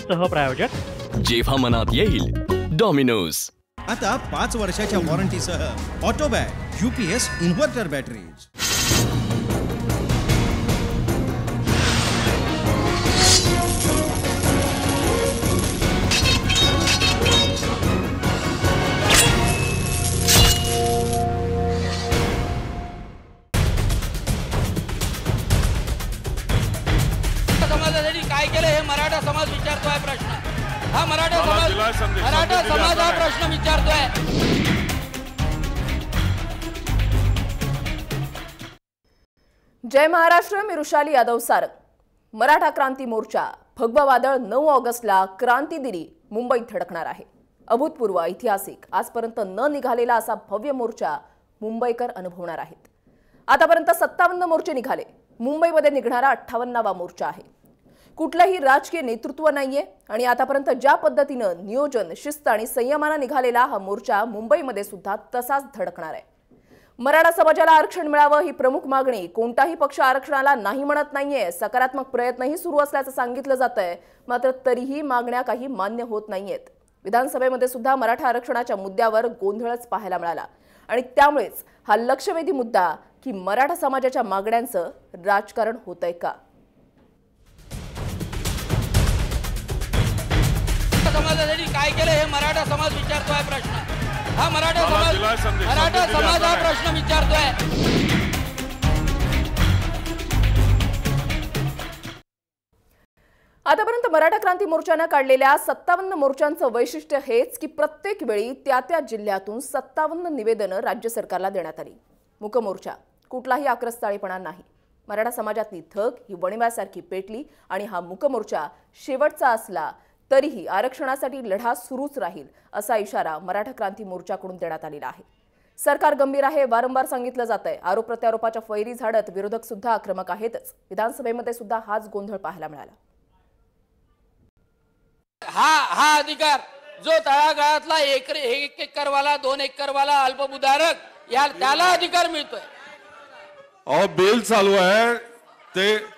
सहप्रायोजक जेव्हा मनात येईल डॉमिनोज। आता 5 वर्षाच्या वॉरंटीसह ऑटोबॅट UPS इन्व्हर्टर बॅटरीज। समाजासाठी काय केलं हे मराठा समाज विचारतोय प्रश्न। हा मराठा समाज हा प्रश्न विचारतोय। जय महाराष्ट्र, मी रुशाली यादव सारंग। मराठा क्रांती मोर्चा भगवा वादळ 9 ऑगस्टला क्रांती दिनी मुंबईत धडकणार आहे। अभूतपूर्व, ऐतिहासिक, आजपर्यंत न निघालेला असा भव्य मोर्चा मुंबईकर अनुभवणार आहेत। आतापर्यंत 57 मोर्चे निघाले, मुंबईमध्ये निघणारा 58वा मोर्चा आहे। कुठलंही राजकीय नेतृत्व नाहीये आणि आतापर्यंत ज्या पद्धतीनं नियोजन, शिस्त आणि संयमानं निघालेला हा मोर्चा मुंबईमध्ये सुद्धा तसाच धडकणार आहे। मराठा समाजाला आरक्षण मिळावं ही प्रमुख मागणी। कोणताही पक्ष आरक्षणाला नाही म्हणत नाहीये, सकारात्मक प्रयत्नही सुरू असल्याचं सांगितलं जातंय, मात्र तरीही मागण्या काही मान्य होत नाहीयेत। विधानसभेमध्ये सुद्धा मराठा आरक्षणाच्या मुद्द्यावर गोंधळच पाहायला मिळाला आणि त्यामुळेच हा लक्षवेधी मुद्दा की मराठा समाजाच्या मागण्यांचं राजकारण होतंय का। समाजासाठी काय केलं हे मराठा समाज विचारतोय प्रश्न। हा मराठा समाज हा प्रश्न विचारतोय। आतापर्यंत मराठा क्रांती मोर्चाने काढलेल्या 57 मोर्चांचं वैशिष्ट्य हेच की प्रत्येक वेळी त्या जिल्ह्यातून 57 निवेदनं राज्य सरकारला देण्यात आली। मुक मोर्चा कुठलाही आक्रस्ताळीपणा नाही। मराठा समाजातली थक ही वणव्यासारखी पेटली आणि हा मुक मोर्चा शेवटचा असला तरीही आरक्षणासाठी लढा सुरूच राहील असा इशारा मराठा क्रांती मोर्चाकडून देण्यात आलेला आहे। सरकार गंभीर आहे, वारंवार सांगितलं जातंय। आरोप प्रत्यारोपाच्या फैरी झाडत विरोधक सुद्धा आक्रमक आहेतच। विधानसभेमध्ये सुद्धा हाच गोंधळ पाहायला मिळाला। हा अधिकार जो तळागाळातला 1 एकरवाला 2 एकरवाला अल्पभूधारक त्याला अधिकार मिळतोय। अहो बिल चालू आहे, ते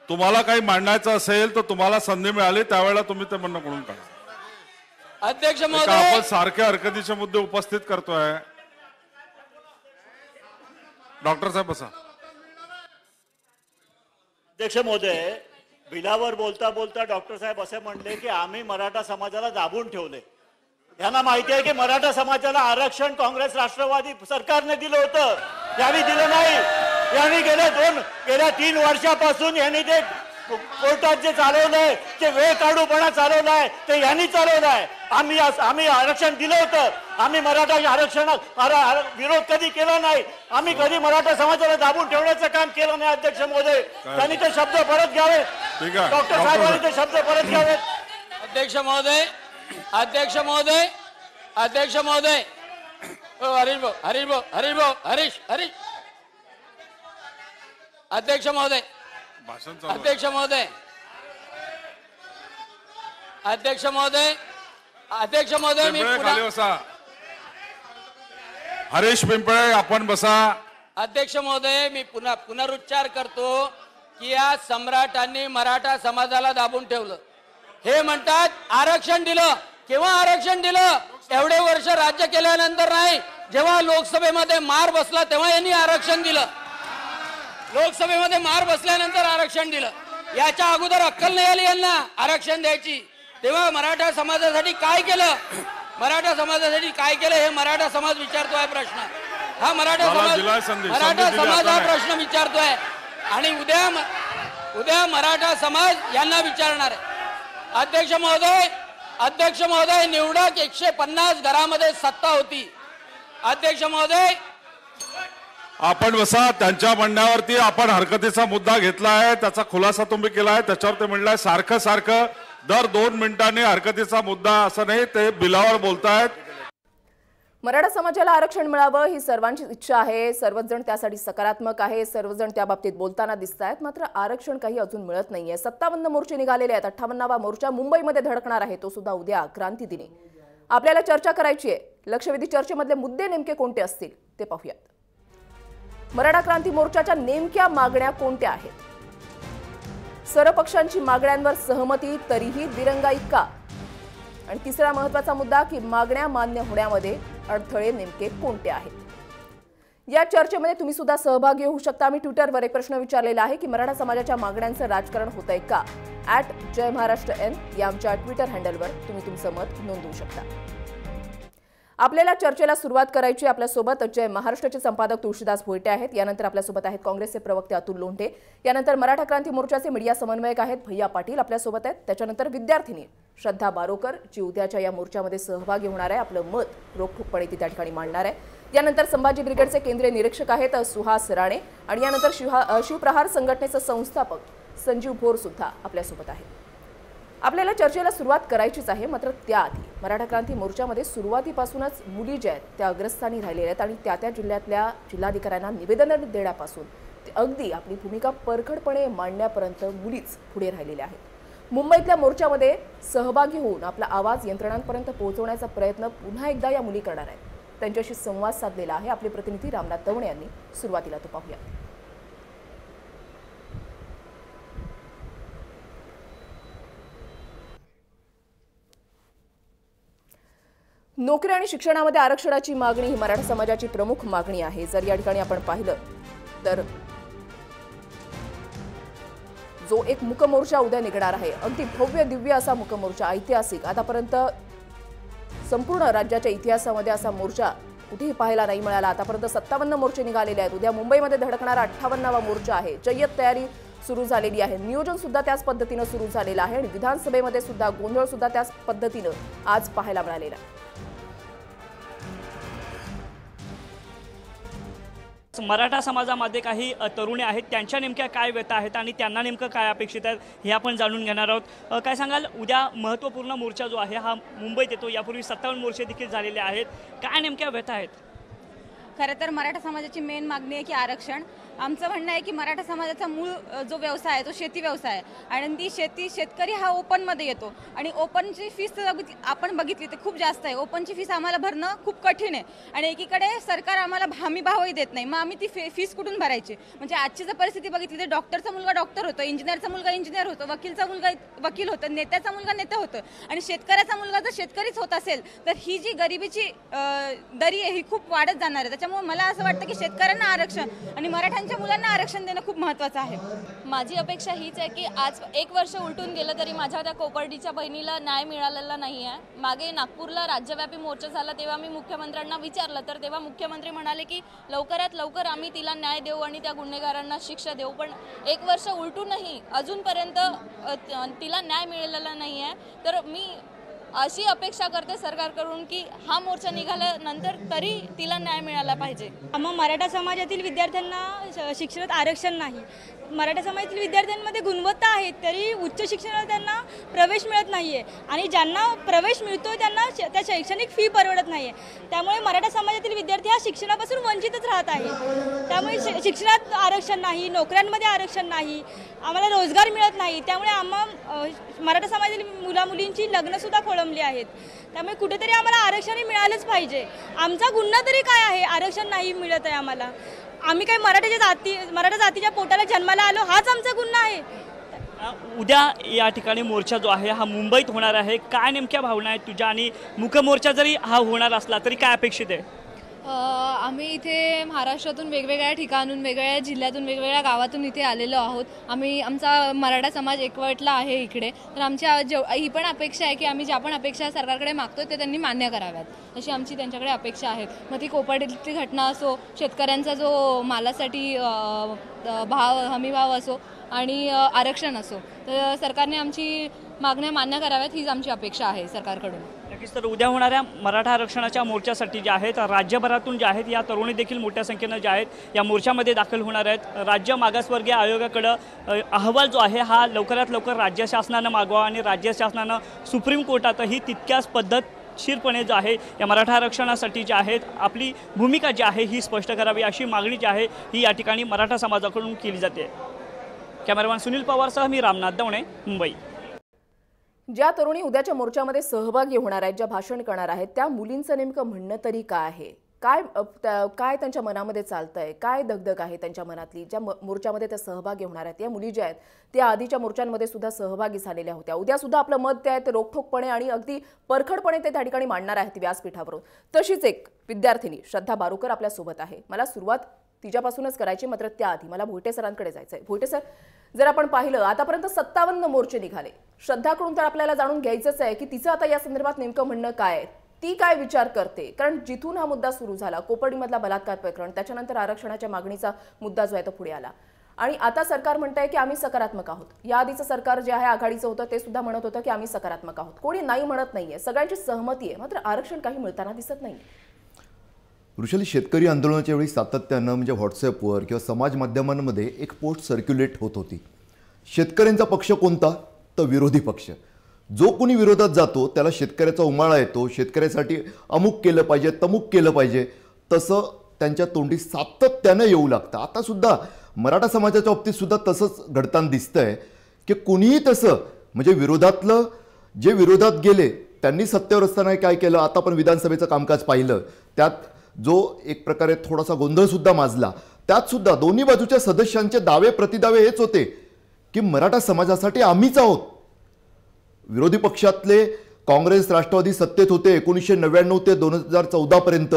तुम्हाला काही मांडायचं असेल तर तुम्हाला संधी मिळाली त्यावेळेला तुम्ही ते म्हणणं करून काढा। अध्यक्ष महोदय, आपण सारखे हरकतीचे मुद्दे उपस्थित करतोय। डॉक्टर साहेब बसा। अध्यक्ष महोदय, बिलावर बोलता बोलता डॉक्टर साहेब असे म्हणले की आम्ही मराठा समाजाला दाबून ठेवले। यांना माहिती आहे की मराठा समाजाला आरक्षण काँग्रेस राष्ट्रवादी सरकारने दिलं होतं, यांनी दिलं नाही। यांनी गेल्या 3 वर्षापासून यांनी ते कोर्टात जे चालवलंय, जे वेळ काढूपणा चालवलाय ते यांनी चालवलाय। आम्ही आरक्षण दिलं होतं, आम्ही मराठा आरक्षणाला विरोध कधी केला नाही। आम्ही कधी मराठा समाजाला दाबून ठेवण्याचं काम केलं नाही। अध्यक्ष महोदय, त्यांनी ते शब्द परत घ्यावेत। डॉक्टर साहेबांनी ते शब्द परत घ्यावेत। अध्यक्ष महोदय, हरीश अध्यक्ष महोदय, मी हरीश पिंपळे आपण बसा। अध्यक्ष महोदय, मी पुनरुच्चार करतो की या सम्राटांनी मराठा समाजाला दाबून ठेवलं। हे म्हणतात आरक्षण दिलं। केव्हा आरक्षण दिलं? एवढे वर्ष राज्य केल्यानंतर नाही, जेव्हा लोकसभेमध्ये मार बसला तेव्हा यांनी आरक्षण दिलं। लोकसभेमध्ये मार बसल्यानंतर आरक्षण दिलं। याच्या अगोदर अक्कल नाही आली यांना आरक्षण द्यायची। तेव्हा मराठा समाजासाठी काय केलं हे मराठा समाज विचारतोय प्रश्न। हा मराठा समाज हा प्रश्न विचारतोय आणि उद्या मराठा समाज यांना विचारणार आहे। अध्यक्ष महोदय, निवडक 150 घरामध्ये सत्ता होती। अध्यक्ष महोदय, आपण बसा। त्यांच्या म्हणण्यावरती आपण हरकतीचा मुद्दा घेतला आहे, त्याचा खुलासा तुम्ही केला आहे। त्याच्यावर ते म्हणलंय सारखं दर 2 मिनिटांनी हरकतीचा मुद्दा, असं नाही, ते बिलावर बोलतायत। मराठा समाजाला आरक्षण मिळावं ही सर्वांची इच्छा आहे। सर्वच जण त्यासाठी सकारात्मक आहे, सर्वजण त्या बाबतीत बोलताना दिसतायत, मात्र आरक्षण काही अजून मिळत नाहीये। 57 मोर्चे निघालेले आहेत। 58वा मोर्चा मुंबईमध्ये धडकणार आहे, तो सुद्धा उद्या क्रांती दिनी। आपल्याला चर्चा करायची आहे। लक्षवेधी चर्चेमधले मुद्दे नेमके कोणते असतील ते पाहूयात। मराठा क्रांती मोर्चाच्या नेमक्या मागण्या कोणत्या आहेत? सर्वपक्षांची मागण्यांवर सहमती तरीही दिरंगाई का? आणि तिसरा महत्त्वाचा मुद्दा की मागण्या मान्य होण्यामध्ये अडथळे नेमके कोणते आहेत? या चर्चेमध्ये तुम्ही सुद्धा सहभागी होऊ शकता। मी ट्विटरवर एक प्रश्न विचारलेला आहे की मराठा समाजाच्या मागण्यांचं राजकारण होतंय का? @जयमहाराष्ट्रN या आमच्या ट्विटर हँडलवर तुम्ही तुमचं मत नोंदवू शकता। आपल्याला चर्चेला सुरुवात करायची। आपल्यासोबत जय महाराष्ट्राचे संपादक तुळशीदास भोईटे आहेत, यानंतर आपल्यासोबत आहेत काँग्रेसचे प्रवक्ते अतुल लोंढे, यानंतर मराठा क्रांती मोर्चाचे मीडिया समन्वयक आहेत भैया पाटील आपल्यासोबत आहेत, त्याच्यानंतर विद्यार्थिनी श्रद्धा बारोकर जी उद्याच्या या मोर्चामध्ये सहभागी होणार आहे, आपलं मत रोखठोकपणे ती त्या ठिकाणी मांडणार आहे। यानंतर संभाजी ब्रिगेडचे केंद्रीय निरीक्षक आहेत सुहास राणे आणि यानंतर शिवप्रहार संघटनेचे संस्थापक संजीव भोर सुद्धा आपल्यासोबत आहेत। आपल्याला चर्चेला सुरुवात करायचीच आहे, मात्र त्याआधी मराठा क्रांती मोर्चामध्ये सुरुवातीपासूनच मुली ज्या आहेत त्या अग्रस्थानी राहिलेल्या आहेत आणि त्या जिल्ह्यातल्या जिल्हाधिकाऱ्यांना निवेदन देण्यापासून ते अगदी आपली भूमिका परखडपणे मांडण्यापर्यंत मुलीच पुढे राहिलेल्या आहेत। मुंबईतल्या मोर्चामध्ये सहभागी होऊन आपला आवाज यंत्रणांपर्यंत पोहोचवण्याचा प्रयत्न पुन्हा एकदा या मुली करणार आहेत। त्यांच्याशी संवाद साधलेला आहे आपले प्रतिनिधी रामनाथ दवणे यांनी। सुरुवातीला तो पाहूया। नोकरी आणि शिक्षणामध्ये आरक्षणाची मागणी ही मराठा समाजाची प्रमुख मागणी आहे। जर या ठिकाणी आपण पाहिलं तर जो एक मुकमोर्चा उद्या निघणार आहे, अगदी भव्य दिव्य असा मुकमोर्चा, ऐतिहासिक, आतापर्यंत संपूर्ण राज्याच्या इतिहासामध्ये असा मोर्चा कुठेही पाहायला नाही मिळाला। आतापर्यंत 57 मोर्चे निघालेले आहेत। उद्या मुंबईमध्ये धडकणारा 58वा मोर्चा आहे। जय्यत तयारी सुरू झालेली आहे, नियोजन सुद्धा त्याच पद्धतीने सुरू झालेलं आहे आणि विधानसभेमध्ये सुद्धा गोंधळ सुद्धा त्याच पद्धतीने आज पाहायला मिळालेला आहे। मराठा समाजामध्ये काही तरुणी आहेत, त्यांच्या नेमक्या काय व्यथा आहेत आणि त्यांना नेमकं काय अपेक्षित आहे हे आपण जाणून घेणार आहोत। काय सांगाल, उद्या महत्त्वपूर्ण मोर्चा जो आहे हा मुंबईत येतो, यापूर्वी 57 मोर्चे देखील झालेले आहेत, काय नेमक्या व्यथा आहेत? खरं तर मराठा समाजाची मेन मागणी आहे की आरक्षण। आमचं म्हणणं आहे की मराठा समाजाचा मूळ जो व्यवसाय आहे तो शेती व्यवसाय आहे आणि ती शेतकरी हा ओपनमध्ये येतो आणि ओपनची फीस आपण बघितली तर खूप जास्त आहे। ओपनची फीस आम्हाला भरणं खूप कठीण आहे आणि एकीकडे सरकार आम्हाला हमी भावही देत नाही, मग आम्ही ती फीस कुठून भरायची? म्हणजे आजची जर परिस्थिती बघितली तर डॉक्टरचा मुलगा डॉक्टर होतो, इंजिनियरचा मुलगा इंजिनियर होतो, वकीलचा मुलगा वकील होतो, नेत्याचा मुलगा नेता होतो आणि शेतकऱ्याचा मुलगा जर शेतकरीच होत असेल तर ही जी गरिबीची दरी आहे ही खूप वाढत जाणार आहे। त्याच्यामुळे मला असं वाटतं की शेतकऱ्यांना आरक्षण आणि मराठा मुलांना आरक्षण देणं खूप महत्त्वाचं आहे। माझी अपेक्षा हीच आहे की आज 1 वर्ष उलटून गेलं तरी माझ्या त्या कोपर्डीच्या बहिणीला न्याय मिळालेला नाही आहे। मागे नागपूरला राज्यव्यापी मोर्चा झाला तेव्हा मी मुख्यमंत्र्यांना विचारलं तर तेव्हा मुख्यमंत्री म्हणाले की लवकरात लवकर आम्ही तिला न्याय देऊ आणि त्या गुन्हेगारांना शिक्षा देऊ, पण 1 वर्ष उलटूनही अजूनपर्यंत तिला न्याय मिळालेला नाही आहे। तर मी अशी अपेक्षा करते सरकारकडून की हा मोर्चा निघाल्यानंतर तरी तिला न्याय मिळाला पाहिजे। मग मराठा समाजातील विद्यार्थ्यांना शिक्षणात आरक्षण नाही, मराठा समाजातील विद्यार्थ्यांमध्ये गुणवत्ता आहे तरी उच्च शिक्षणाला त्यांना प्रवेश मिळत नाहीये आणि ज्यांना प्रवेश मिळतोय त्यांना त्या शैक्षणिक फी परवडत नाहीये। त्यामुळे मराठा समाजातील विद्यार्थी हा शिक्षणापासून वंचितच राहत आहे। त्यामुळे शिक्षणात आरक्षण नाही, नोकऱ्यांमध्ये आरक्षण नाही, आम्हाला रोजगार मिळत नाही। त्यामुळे मराठा समाजातील मुलामुलींची लग्न सुद्धा खोळंबली आहेत। त्यामुळे कुठेतरी आम्हाला आरक्षण मिळालंच पाहिजे। आमचा गुन्हा तरी काय आहे? आरक्षण नाही मिळत आहे आम्हाला। आम्ही काही मराठा जातीच्या पोटाला जन्माला आलो हाच आमचा गुन्हा आहे। उद्या या ठिकाणी मोर्चा जो आहे हा मुंबईत होणार आहे, काय नेमक्या भावना आहेत तुझ्या आणि मुकमोर्चा जरी हा होणार असला तरी काय अपेक्षित आहे? आम्ही इथे महाराष्ट्रातून वेगवेगळ्या ठिकाणून वेगवेगळ्या जिल्ह्यातून वेगवेगळ्या गावातून इथे आलेलो आहोत। आमचा मराठा समाज एकवटला आहे इकडे, तर आमच्या ही पण अपेक्षा आहे की आम्ही ज्या पण अपेक्षा सरकारकडे मागतोय ते त्यांनी मान्य कराव्यात, अशी आमची त्यांच्याकडे अपेक्षा आहे। मग ती कोपर्डीतली घटना असो, शेतकऱ्यांचा जो मालासाठी हमीभाव असो आणि आरक्षण असो, तर सरकारने आमची मागण्या मान्य कराव्यात हीच आमची अपेक्षा आहे सरकारकडून। नक्कीच। तर उद्या होणाऱ्या मराठा आरक्षणाच्या मोर्चासाठी जे आहेत राज्यभरातून जे आहेत या तरुणी देखील मोठ्या संख्येनं जे आहेत या मोर्चामध्ये दाखल होणार आहेत। राज्य मागासवर्गीय आयोगाकडे अहवाल जो आहे हा लवकरात लवकर राज्य शासनानं मागवा आणि राज्य शासनानं सुप्रीम कोर्टातही तितक्याच पद्धतशीरपणे जो आहे या मराठा आरक्षणासाठी जे आहेत आपली भूमिका जी आहे ही स्पष्ट करावी, अशी मागणी जी आहे ही या ठिकाणी मराठा समाजाकडून केली जाते। कॅमेरामॅन सुनील पवारसह मी रामनाथ दवणे, मुंबई। ज्या तरुणी उद्याच्या मोर्चामध्ये सहभागी होणार आहेत, ज्या भाषण करणार आहेत, त्या मुलींचं नेमकं म्हणणं तरी काय आहे? काय त्यांच्या मनामध्ये चालतंय, काय दगदग आहे त्यांच्या मनातली? ज्या मोर्चामध्ये त्या सहभागी होणार आहेत, या मुली ज्या आहेत त्या आधीच्या मोर्चांमध्ये सुद्धा सहभागी झालेल्या होत्या. उद्या सुद्धा आपलं मत ते आहे ते रोखठोकपणे आणि अगदी परखडपणे ते त्या ठिकाणी मांडणार आहेत व्यासपीठावरून. तशीच एक विद्यार्थिनी श्रद्धा बारूकर आपल्या सोबत आहे. मला सुरुवात तिच्यापासूनच करायची, मात्र त्याआधी मला भोईटे सरांकडे जायचंय. भोईटे सर, जर आपण पाहिलं आतापर्यंत 57 मोर्चे निघाले. श्रद्धाकडून तर आपल्याला जाणून घ्यायचंच आहे की तिचं आता या संदर्भात नेमकं म्हणणं काय आहे, ती काय विचार करते. कारण जिथून हा मुद्दा सुरू झाला, कोपर्डीमधला बलात्कार प्रकरण, त्याच्यानंतर आरक्षणाच्या मागणीचा मुद्दा जो आहे तो पुढे आला आणि आता सरकार म्हणतंय की आम्ही सकारात्मक आहोत. या आधीचं सरकार जे आहे आघाडीचं होतं ते सुद्धा म्हणत होतं की आम्ही सकारात्मक आहोत. कोणी नाही म्हणत नाहीये, सगळ्यांची सहमती आहे, मात्र आरक्षण काही मिळताना दिसत नाही. वृषाली, शेतकरी आंदोलनाच्या वेळी सातत्यानं म्हणजे व्हॉट्सअपवर किंवा समाज माध्यमांमध्ये एक पोस्ट सर्क्युलेट होत होती. शेतकऱ्यांचा पक्ष कोणता? तर विरोधी पक्ष. जो कोणी विरोधात जातो त्याला शेतकऱ्याचा उमाळा येतो, शेतकऱ्यासाठी अमुक केलं पाहिजे, तमुक केलं पाहिजे, तसं त्यांच्या तोंडी सातत्यानं येऊ लागतं. आता सुद्धा मराठा समाजाच्या बाबतीत सुद्धा तसंच घडताना दिसतंय की कुणीही तसं म्हणजे विरोधातलं जे विरोधात गेले त्यांनी सत्तेवर असताना काय केलं. आता पण विधानसभेचं कामकाज पाहिलं, त्यात जो एक प्रकारे थोडासा गोंधळ सुद्धा माजला. त्यात सुद्धा दोन्ही बाजूच्या सदस्यांचे दावे प्रतिदावे हेच होते की मराठा समाजासाठी आम्हीच आहोत. विरोधी पक्षातले काँग्रेस राष्ट्रवादी सत्तेत होते 1999 ते 2014 पर्यंत.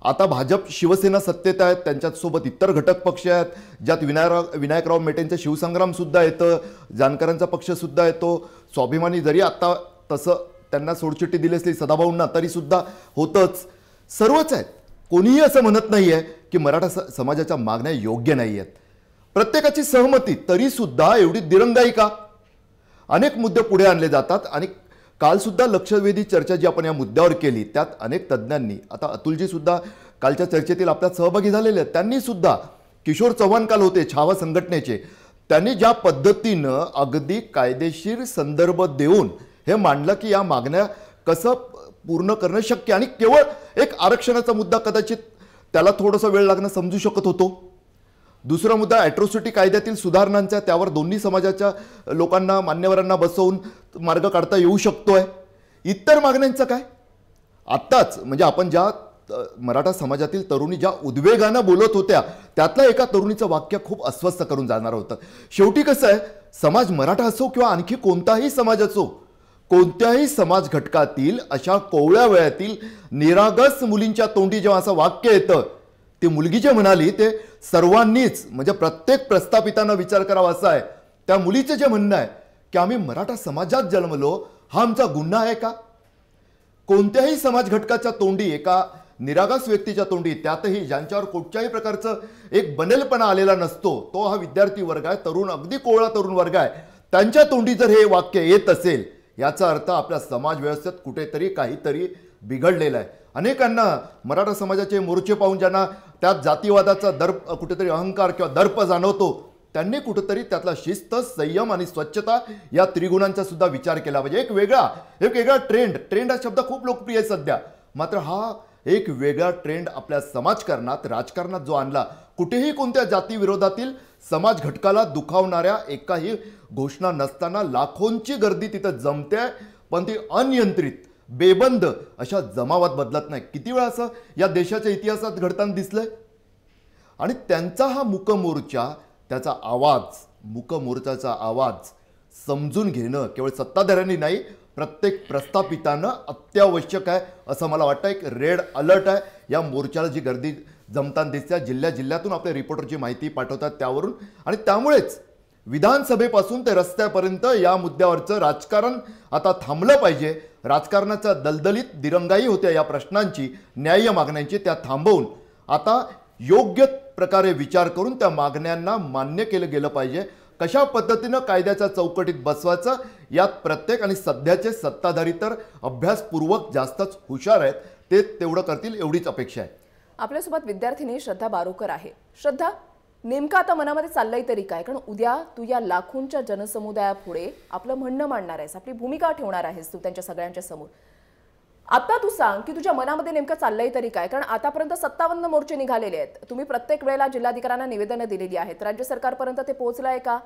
आता भाजप शिवसेना सत्तेत आहेत, त्यांच्यासोबत इतर घटक पक्ष आहेत, ज्यात विनायकराव मेटेंचं शिवसंग्राम सुद्धा येतं, जानकरांचा पक्ष सुद्धा येतो, स्वाभिमानी जरी आता तसं त्यांना सोडचिठ्ठी दिली असली सदाभाऊंना तरी सुद्धा होतंच. सर्वच आहेत. कोणीही असं म्हणत नाही आहे की मराठा समाजाच्या मागण्या योग्य नाही आहेत. प्रत्येकाची सहमती, तरी सुद्धा एवढी दिरंगाई का? अनेक मुद्दे पुढे आणले जातात आणि काल सुद्धा लक्षवेधी चर्चा जी आपण या मुद्द्यावर केली त्यात अनेक तज्ज्ञांनी, आता अतुलजी सुद्धा कालच्या चर्चेतील आपल्यात सहभागी झालेले आहेत, त्यांनी सुद्धा, किशोर चव्हाण काल होते छावा संघटनेचे, त्यांनी ज्या पद्धतीनं अगदी कायदेशीर संदर्भ देऊन हे मांडलं की या मागण्या कसं पूर्ण करणं शक्य आणि केवळ एक आरक्षणाचा मुद्दा कदाचित त्याला थोडासा वेळ लागणं समजू शकत होतो. दुसरा मुद्दा ॲट्रॉसिटी कायद्यातील सुधारणांचा, त्यावर दोन्ही समाजाच्या लोकांना मान्यवरांना बसवून मार्ग काढता येऊ शकतोय. इतर मागण्यांचं काय? आत्ताच म्हणजे आपण ज्या मराठा समाजातील तरुणी ज्या उद्वेगानं बोलत होत्या त्यातल्या एका तरुणीचं वाक्य खूप अस्वस्थ करून जाणार होतं. शेवटी कसं आहे, समाज मराठा असो किंवा आणखी कोणताही समाज असो, कोणत्याही समाज घटकातील अशा कोवळ्या वयातील निरागस मुलींच्या तोंडी जेव्हा असं वाक्य येतं, ती मुलगी जे म्हणाली ते सर्वांनीच म्हणजे प्रत्येक प्रस्थापितानं विचार करावा असा आहे. त्या मुलीचं जे म्हणणं आहे की आम्ही मराठा समाजात जन्मलो, हा आमचा गुन्हा आहे का? कोणत्याही समाज घटकाच्या तोंडी, एका निरागस व्यक्तीच्या तोंडी, त्यातही ज्यांच्यावर कुठच्याही प्रकारचं एक बनेलपणा आलेला नसतो, तो हा विद्यार्थी वर्ग आहे, तरुण, अगदी कोवळा तरुण वर्ग आहे, त्यांच्या तोंडी जर हे वाक्य येत असेल, याचा अर्थ आपल्या समाज व्यवस्थेत कुठेतरी काहीतरी बिघडलेलं आहे. अनेकांना मराठा समाजाचे मोर्चे पाहून ज्यांना त्यात जातीवादाचा दर्प, कुठेतरी अहंकार किंवा दर्प जाणवतो, त्यांनी कुठेतरी त्यातला शिस्त, संयम आणि स्वच्छता या त्रिगुणांचा सुद्धा विचार केला पाहिजे. एक वेगळा ट्रेंड हा शब्द खूप लोकप्रिय आहे सध्या, मात्र हा एक वेगळा ट्रेंड आपल्या समाजकारणात, राजकारणात जो आणला, कुठेही कोणत्या जाती विरोधातील समाज घटकाला दुखावणाऱ्या एकाही घोषणा नसताना लाखोंची गर्दी तिथं जमते, पण ती अनियंत्रित, बेबंद अशा जमावात बदलत नाही. किती वेळा असं या देशाच्या इतिहासात घडताना दिसलंय. आणि त्यांचा हा मूकमोर्चा, त्याचा आवाज, मूकमोर्चाचा आवाज समजून घेणं केवळ सत्ताधाऱ्यांनी नाही, प्रत्येक प्रस्थापितानं अत्यावश्यक आहे असं मला वाटतं. एक रेड अलर्ट आहे या मोर्चाला, जी गर्दी जमताना दिसते, जिल्ह्यातून आपले रिपोर्टरची माहिती पाठवतात त्यावरून. आणि त्यामुळेच विधानसभेपासून ते रस्त्यापर्यंत या मुद्द्यावरचं राजकारण आता थांबलं पाहिजे. राजकारणाच्या दलदलीत दिरंगाई होत्या या प्रश्नांची, न्याय्य मागण्यांची, त्या थांबवून आता योग्य प्रकारे विचार करून त्या मागण्यांना मान्य केलं गेलं पाहिजे. कशा पद्धतीनं कायद्याच्या चौकटीत बसवायचं यात प्रत्येक, आणि सध्याचे सत्ताधारी तर अभ्यासपूर्वक जास्तच हुशार आहेत, ते तेवढं करतील एवढीच अपेक्षा आहे. आपल्यासोबत विद्यार्थिनी श्रद्धा बारूकर आहे. श्रद्धा, नेमकं आता मनामध्ये चाललंय तरी काय? कारण उद्या तू या लाखोंच्या जनसमुदायापुढे आपलं म्हणणं मांडणार आहेस, आपली भूमिका ठेवणार आहेस तू त्यांच्या सगळ्यांच्या समोर. आता तू सांग की तुझ्या मनामध्ये नेमकं चाललंय तरी काय? कारण आतापर्यंत 57 मोर्चे निघालेले आहेत. तुम्ही प्रत्येक वेळेला जिल्हाधिकाऱ्यांना निवेदनं दिलेली आहेत. राज्य सरकारपर्यंत ते पोहोचलंय का?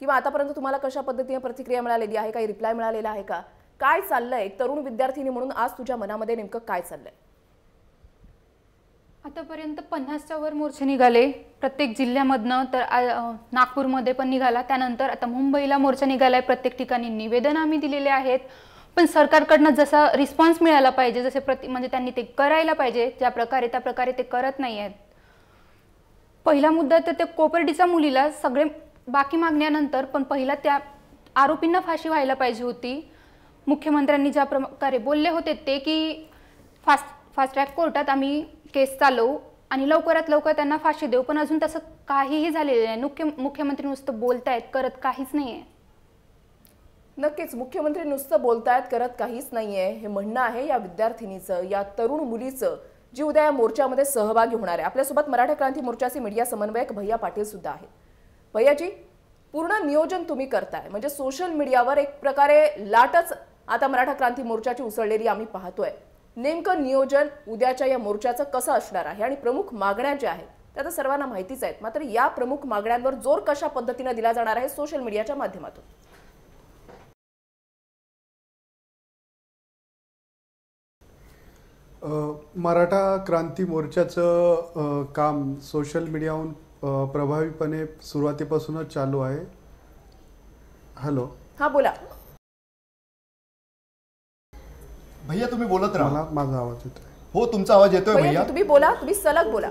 किंवा आतापर्यंत तुम्हाला कशा पद्धतीने प्रतिक्रिया मिळालेली आहे? काही रिप्लाय मिळालेला आहे का? काय चाललंय? तरुण विद्यार्थिनी म्हणून आज तुझ्या मनामध्ये नेमकं काय चाललंय? आतापर्यंत 50च्या वर मोर्चे निघाले प्रत्येक जिल्ह्यामधनं, तर नागपूरमध्ये पण निघाला, त्यानंतर आता मुंबईला मोर्चा निघालाय. प्रत्येक ठिकाणी निवेदन आम्ही दिलेले आहेत, पण सरकारकडनं जसा रिस्पॉन्स मिळाला पाहिजे, जसे म्हणजे त्यांनी ते करायला पाहिजे त्या प्रकारे ते करत नाही आहेत. पहिला मुद्दा तर त्या कोपर्डीच्या मुलीला सगळे बाकी मागण्यानंतर पण पहिला त्या आरोपींना फाशी व्हायला पाहिजे होती. मुख्यमंत्र्यांनी ज्या प्रकारे बोलले होते ते की फास्ट ट्रॅक कोर्टात आम्ही केस चालवू आणि लवकरात लवकर त्यांना फाशी देऊ, पण अजून तसं काहीही झालेलं नाही. मुख्यमंत्री नुसतं बोलतायत, करत काहीच नाहीये. नक्कीच मुख्यमंत्री नुसतं बोलतायत, करत काहीच नाहीये हे म्हणणं आहे या विद्यार्थिनीचं, या तरुण मुलीचं, जी उद्या या मोर्चामध्ये सहभागी होणार आहे. आपल्यासोबत मराठा क्रांती मोर्चाचे मीडिया समन्वयक भैया पाटील सुद्धा आहेत. भैयाजी, पूर्ण नियोजन तुम्ही करताय, म्हणजे सोशल मीडियावर एक प्रकारे लाटच आता मराठा क्रांती मोर्चाची उसळलेली आम्ही पाहतोय. नेमकं नियोजन उद्याच्या या मोर्चाचं कसं असणार आहे आणि प्रमुख मागण्या ज्या आहेत त्या तर सर्वांना माहितीच आहेत, मात्र या प्रमुख मागण्यांवर जोर कशा पद्धतीने दिला जाणार आहे सोशल मीडियाच्या माध्यमातून? मराठा क्रांती मोर्चाचं काम सोशल मीडियाहून प्रभावीपणे सुरुवातीपासूनच चालू आहे. हॅलो, हा बोला भैया, तुम्ही बोलत राहा. मला माझा आवाज येतोय? हो, तुमचा आवाज येतोय भैया. तुम्ही बोला, तुम्ही सलग बोला.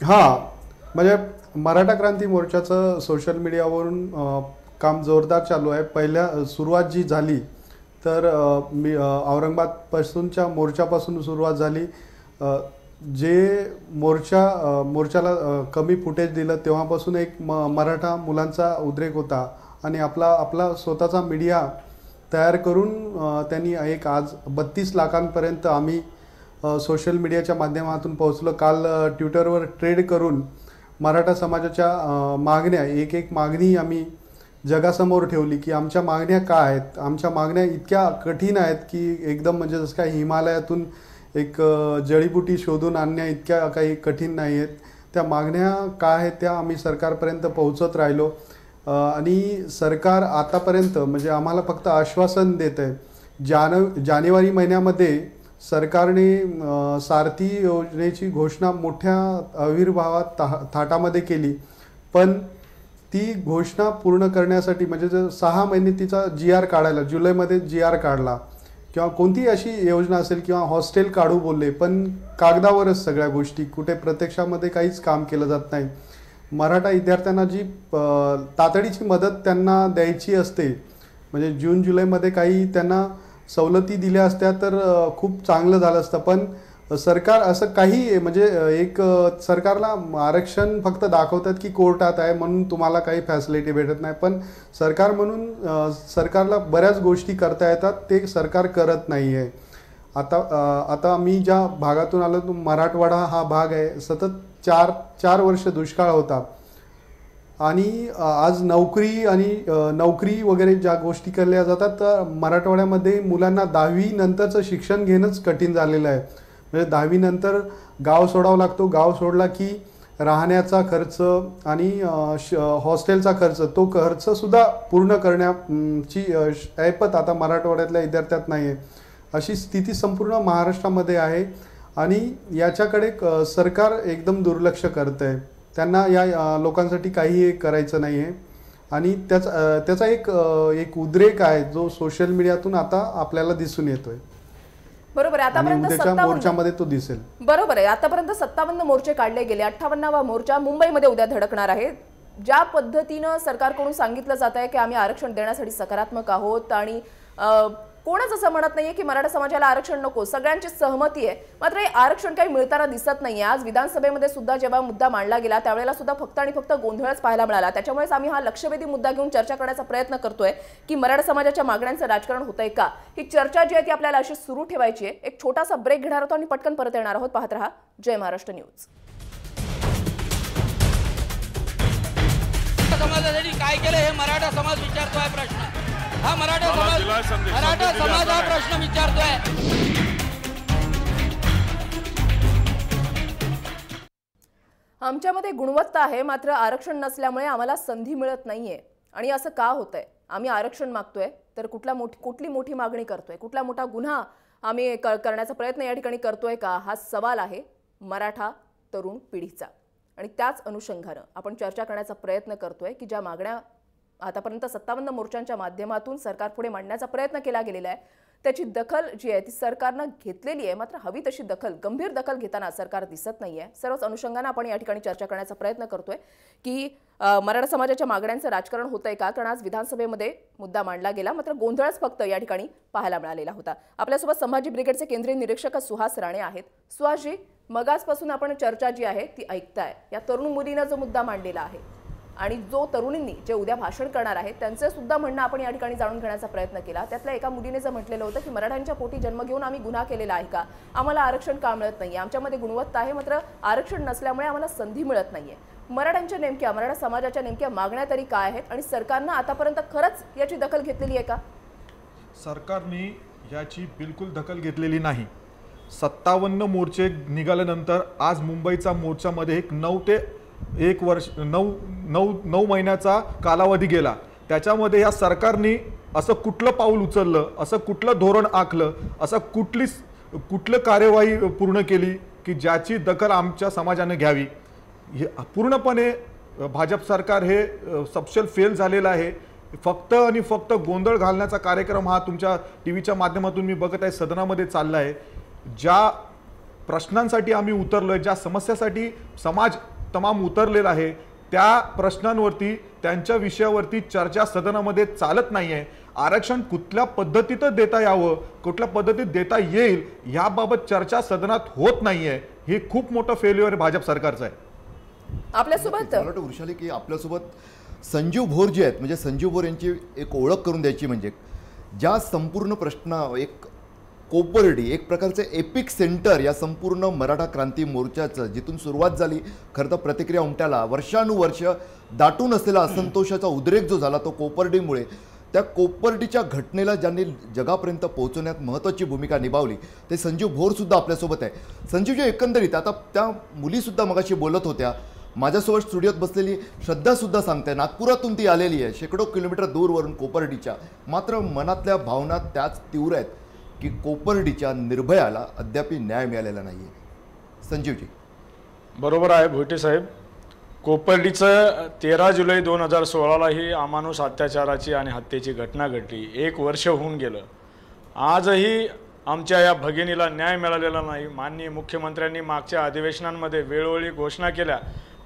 हां, म्हणजे मराठा क्रांती मोर्चाचं सोशल मीडियावरून काम जोरदार चालू आहे. पहिल्या सुरुवात जी झाली तर मी औरंगाबादपासूनच्या मोर्चापासून सुरुवात झाली. जे मोर्चाला कमी फुटेज दिलं तेव्हापासून एक मराठा मुलांचा उद्रेक होता आणि आपला स्वतःचा मीडिया तयार करून त्यांनी एक आज 32 लाखांपर्यंत आम्ही सोशल मीडियाच्या माध्यमातून पोहोचलो. काल ट्विटरवर ट्रेड करून मराठा समाजाच्या मागण्या एक मागणी आम्ही जगासमोर ठेवली की आमच्या मागण्या काय आहेत. आमच्या मागण्या इतक्या कठीण आहेत की एकदम म्हणजे जसं काय हिमालयातून एक जडीबुटी शोधून आणण्या इतक्या काही कठीण नाही आहेत. त्या मागण्या काय आहेत त्या आम्ही सरकारपर्यंत पोहोचत राहिलो आणि सरकार आतापर्यंत म्हणजे आम्हाला फक्त आश्वासन देत आहे. जानेवारी महिन्यामध्ये सरकारने सारथी योजनेची घोषणा मोठ्या आविर्भावात थाटामध्ये केली, पण ती घोषणा पूर्ण करण्यासाठी म्हणजे जर 6 महिने तिचा GR काढायला, जुलैमध्ये GR काढला किंवा कोणतीही अशी योजना असेल किंवा हॉस्टेल काढू बोलले, पण कागदावरच सगळ्या गोष्टी, कुठे प्रत्यक्षामध्ये काहीच काम केलं जात नाही. मराठा विद्यार्थ्यांना जी तातडीची मदत त्यांना द्यायची असते, म्हणजे जून जुलैमध्ये काही त्यांना सवलती दिल्या असत्या तर खूप चांगलं झालं असतं, पण सरकार असं काही म्हणजे एक सरकारला आरक्षण फक्त दाखवतात की कोर्टात आहे म्हणून तुम्हाला काही फॅसिलिटी भेटत नाही, पण सरकार म्हणून सरकारला बऱ्याच गोष्टी करता येतात, ते सरकार करत नाही आहे. आता आम्ही ज्या भागातून आलो तो मराठवाडा हा भाग आहे, सतत 4 वर्ष दुष्काळ होता आणि आज नोकरी वगैरे ज्या गोष्टी केल्या जातात तर मराठवाड्यामध्ये मुलांना 10वी नंतरचं शिक्षण घेणंच कठीण झालेलं आहे. म्हणजे 10वी नंतर गाव सोडावा लागतो, गाव सोडला की राहण्याचा खर्च आणि हॉस्टेलचा खर्च, तो खर्चसुद्धा पूर्ण करण्याची ऐपत आता मराठवाड्यातल्या विद्यार्थ्यात नाही आहे. अशी स्थिती संपूर्ण महाराष्ट्रामध्ये आहे आणि याच्याकडे सरकार एकदम दुर्लक्ष करत आहे. त्यांना या लोकांसाठी काही करायचं नाही आहे आणि त्याचा एक उद्रेक आहे जो सोशल मीडियातून आता आपल्याला दिसून येतोय. बरोबर आहे. आतापर्यंत 57 मोर्चामध्ये तो दिसेल. बरोबर आहे. आतापर्यंत 57 मोर्चे काढले गेले. 58वा मोर्चा मुंबईमध्ये उद्या धडकणार आहे. ज्या पद्धतीनं सरकारकडून सांगितलं जात आहे की आम्ही आरक्षण देण्यासाठी सकारात्मक आहोत आणि कोणच असं म्हणत नाहीये की मराठा समाजाला आरक्षण नको, सगळ्यांची सहमती आहे, मात्र हे आरक्षण काही मिळताना दिसत नाहीये. आज विधानसभेमध्ये सुद्धा जेव्हा मुद्दा मांडला गेला त्यावेळेला सुद्धा फक्त आणि फक्त गोंधळच पाहायला मिळाला. त्याच्यामुळेच आम्ही हा लक्षवेधी मुद्दा घेऊन चर्चा करण्याचा प्रयत्न करतोय की मराठा समाजाच्या मागण्यांचं राजकारण होतंय का. ही चर्चा जी आहे ती आपल्याला अशी सुरू ठेवायची आहे. एक छोटासा ब्रेक घेणार आहोत आणि पटकन परत येणार आहोत. पाहत रहा जय महाराष्ट्र न्यूज. समाजासाठी काय केलं हे मराठा समाज विचारतोय प्रश्न. हा मराठा समाज हा प्रश्न विचारतोय. आमच्यामध्ये गुणवत्ता आहे मात्र आरक्षण नसल्यामुळे आम्हाला संधी मिळत नाहीये. आणि असं का होतंय? आम्ही आरक्षण मागतोय तर कुठली मोठी मागणी करतोय, कुठला मोठा गुन्हा आम्ही करण्याचा प्रयत्न या ठिकाणी करतोय का, हा सवाल आहे मराठा तरुण पिढीचा. आणि त्याच अनुषंगानं आपण चर्चा करण्याचा प्रयत्न करतोय की ज्या मागण्या आतापर्यंत 57 मोर्चांच्या माध्यमातून सरकारपुढे मांडण्याचा प्रयत्न केला गेलेला आहे त्याची दखल जी आहे ती सरकारनं घेतलेली आहे. मात्र हवी तशी दखल, गंभीर दखल घेताना सरकार दिसत नाहीये. सर्वच अनुषंगानं आपण या ठिकाणी चर्चा करण्याचा प्रयत्न करतोय की मराठा समाजाच्या मागण्यांचं राजकारण होतंय का. कारण आज विधानसभेमध्ये मुद्दा मांडला गेला, मात्र गोंधळच फक्त या ठिकाणी पाहायला मिळालेला होता. आपल्यासोबत संभाजी ब्रिगेडचे केंद्रीय निरीक्षक सुहास राणे आहेत. सुहासजी, मगाचपासून आपण चर्चा जी आहे ती ऐकताय. या तरुण मुलीनं जो मुद्दा मांडलेला आहे आणि जो तरुणींनी जे उद्या भाषण करणार आहेत त्यांचं सुद्धा म्हणणं आपण या ठिकाणी जाणून घेण्याचा प्रयत्न केला. त्यातल्या एका मुलीने जर म्हटलेलं होतं की मराठ्यांच्या पोटी जन्म घेऊन आम्ही गुन्हा केलेला आहे का, आम्हाला आरक्षण का मिळत नाहीये, आमच्यामध्ये गुणवत्ता आहे मात्र आरक्षण नसल्यामुळे आम्हाला संधी मिळत नाहीये. मराठा समाजाच्या नेमक्या मागण्या तरी काय आहेत आणि सरकारनं आतापर्यंत खरंच याची दखल घेतलेली आहे का? सरकारने याची बिलकुल दखल घेतलेली नाही. 57 मोर्चे निघाल्यानंतर आज मुंबईचा मोर्चामध्ये एक 9 महिन्याचा कालावधी गेला. त्याच्यामध्ये या सरकारने असं कुठलं पाऊल उचललं, असं कुठलं धोरण आखलं, असं कुठलं कार्यवाही पूर्ण केली की ज्याची दखल आमच्या समाजाने घ्यावी. हे पूर्णपणे भाजप सरकार हे सपशेल फेल झालेलं आहे. फक्त आणि फक्त गोंधळ घालण्याचा कार्यक्रम हा तुमच्या टीव्हीच्या माध्यमातून मी बघत आहे सदनामध्ये चालला आहे. ज्या प्रश्नांसाठी आम्ही उतरलोय, ज्या समस्यासाठी समाज तमाम उतरलेला आहे त्या प्रश्नांवरती, त्यांच्या विषयावरती चर्चा सदनामध्ये चालत नाहीये. आरक्षण कुठल्या पद्धतीत देता यावं, कुठल्या पद्धतीत देता येईल याबाबत चर्चा सदनात होत नाहीये. हे खूप मोठं फेल्युअर भाजप सरकारचं आहे. आपल्यासोबत वृषाली की आपल्यासोबत संजीव भोर जे आहेत, म्हणजे संजीव भोर यांची एक ओळख करून द्यायची म्हणजे ज्या संपूर्ण प्रश्न एक कोपर्डी एक प्रकारचे एपिक सेंटर या संपूर्ण मराठा क्रांती मोर्चाचं जिथून सुरुवात झाली, खरं तर प्रतिक्रिया उमट्याला वर्षानुवर्ष दाटून असलेला असंतोषाचा उद्रेक जो झाला तो कोपर्डीमुळे, त्या कोपर्डीच्या घटनेला ज्यांनी जगापर्यंत पोहोचवण्यात महत्त्वाची भूमिका निभावली ते संजीव भोर सुद्धा आपल्यासोबत आहे. संजीवजी, एकंदरीत आता त्या मुलीसुद्धा मगाशी बोलत होत्या, माझ्यासोबत स्टुडिओत बसलेली श्रद्धासुद्धा सांगते नागपुरातून ती आलेली आहे, शेकडो किलोमीटर दूरवरून कोपर्डीच्या, मात्र मनातल्या भावना त्याच तीव्र आहेत की कोपर्डीच्या निर्भयाला अद्याप न्याय मिळालेला नाही आहे. संजीवजी. बरोबर आहे भोईटे साहेब. कोपर्डीचं 13 जुलै 2016ला ही अमानुष अत्याचाराची आणि हत्येची घटना घडली. 1 वर्ष होऊन गेलं. आजही आमच्या या भगिनीला न्याय मिळालेला नाही. माननीय मुख्यमंत्र्यांनी मागच्या अधिवेशनांमध्ये वेळोवेळी घोषणा केल्या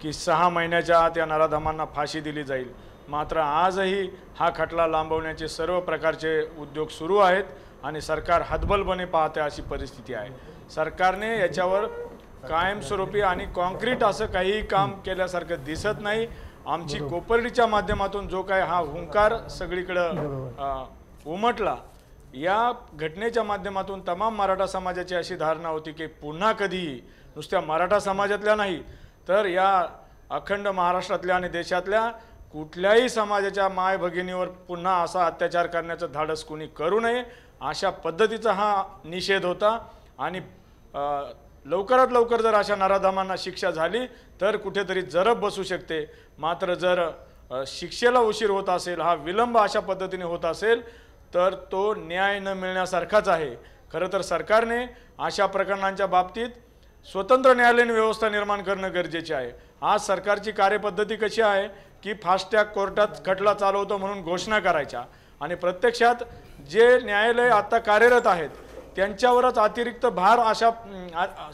की 6 महिन्याच्या आत या नराधमांना फाशी दिली जाईल. मात्र आजही हा खटला लांबवण्याचे सर्व प्रकारचे उद्योग सुरू आहेत आणि सरकार हतबलपणे पाहते अशी परिस्थिती आहे. सरकारने याच्यावर कायमस्वरूपी आणि कॉन्क्रीट असं काही काम केल्यासारखं दिसत नाही. आमची कोपर्डीच्या माध्यमातून जो काय हा हुंकार सगळीकडं उमटला, या घटनेच्या माध्यमातून तमाम मराठा समाजाची अशी धारणा होती की पुन्हा कधीही नुसत्या मराठा समाजातल्या नाही तर या अखंड महाराष्ट्रातल्या आणि देशातल्या कुठल्याही समाजाच्या माय भगिनीवर पुन्हा असा अत्याचार करण्याचं धाडस कोणी करू नये अशा पद्धतीचा हा निषेध होता. आणि लवकरात लवकर जर अशा नराधमांना शिक्षा झाली तर कुठेतरी जरब बसू शकते. मात्र जर शिक्षेला उशीर होत असेल, हा विलंब अशा पद्धतीने होत असेल तर तो न्याय न मिळण्यासारखाच आहे. खरं तर सरकारने अशा प्रकरणांच्या बाबतीत स्वतंत्र न्यायालयीन व्यवस्था निर्माण करणं गरजेचे आहे. आज सरकारची कार्यपद्धती कशी आहे की फास्ट ट्रॅक कोर्टात खटला चालवतो म्हणून घोषणा करायच्या आणि प्रत्यक्षात जे न्यायालय आता कार्यरत आहेत त्यांच्यावरच अतिरिक्त भार अशा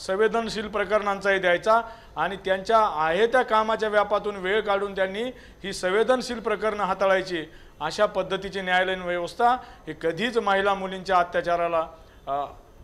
संवेदनशील प्रकरणांचाही द्यायचा आणि त्यांच्या आहे त्या कामाच्या व्यापातून वेळ काढून त्यांनी ही संवेदनशील प्रकरणं हाताळायची. अशा पद्धतीची न्यायालयीन व्यवस्था ही कधीच महिला मुलींच्या अत्याचाराला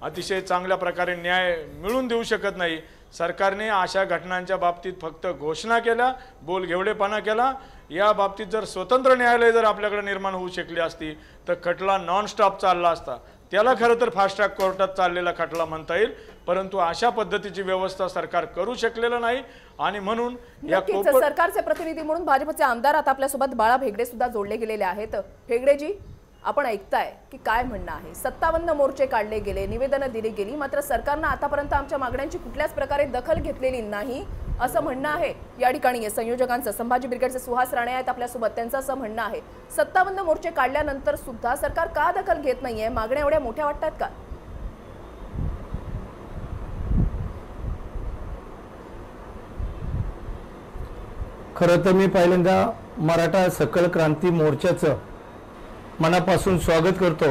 अतिशय चांगल्या प्रकारे न्याय मिळवून देऊ शकत नाही. सरकारने अशा घटनांच्या बाबतीत फक्त घोषणा केल्या, बोलघेवडेपणा केला. या बाबतीत जर स्वतंत्र न्यायालय जर आपल्याकडे निर्माण होऊ शकली असती तर खटला नॉनस्टॉप चालला असता. त्याला खरं तर फास्ट ट्रॅक कोर्टात चाललेला खटला म्हणता येईल, परंतु अशा पद्धतीची व्यवस्था सरकार करू शकलेलं नाही. आणि म्हणून या सरकारचे प्रतिनिधी म्हणून भाजपचे आमदार आता आपल्यासोबत बाळा भेगडे सुद्धा जोडले गेलेले आहेत. भेगडेजी, आपण ऐकताय की काय म्हणणं आहे? 57 मोर्चे काढले गेले, निवेदनं दिली गेली, मात्र सरकारनं आतापर्यंत आमच्या मागण्यांची कुठल्याच प्रकारे दखल घेतलेली नाही असं म्हणणं आहे. या ठिकाणी संयोजकांचं, संभाजी ब्रिगेडचे सुहास राणे आहेत आपल्यासोबत, त्यांचं असं म्हणणं आहे 57 मोर्चे काढल्यानंतर सुद्धा सरकार का दखल घेत नाहीये? मागण्या एवढ्या मोठ्या वाटतात का? खरं तर मी पहिल्यांदा मराठा सकल क्रांती मोर्चाचं मनापासून स्वागत करतो।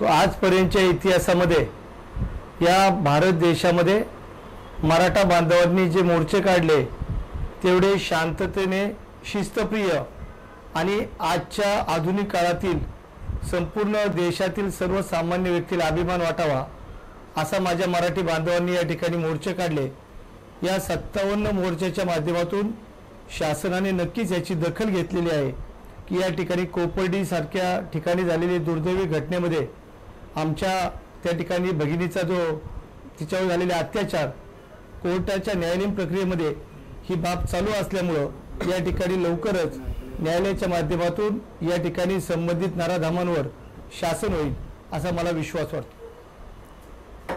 आजपर्यंतच्या इतिहासामध्ये या भारत देशामध्ये मराठा बांधवांनी जे मोर्चे काढले तेवढे शांततेने, शिस्तप्रिय आणि आजच्या आधुनिक काळातील संपूर्ण देशातील सर्वसामान्य व्यक्तीला अभिमान वाटावा असा माझ्या मराठी बांधवांनी या ठिकाणी मोर्चे काढले। या 57 मोर्चाच्या माध्यमातून शासनाने नक्कीच याची दखल घेतलेली आहे की या ठिकाणी कोपर्डी सारख्या ठिकाणी झालेली दुर्दैवी घटनेमध्ये आमच्या त्या ठिकाणी भगिनीचा जो तिच्यावर झालेले अत्याचार कोर्टाच्या न्यायालयीन प्रक्रियेमध्ये ही बाब चालू असल्यामुळं या ठिकाणी लवकरच न्यायालयाच्या माध्यमातून या ठिकाणी संबंधित नराधामांवर शासन होईल असा मला विश्वास वाटतो।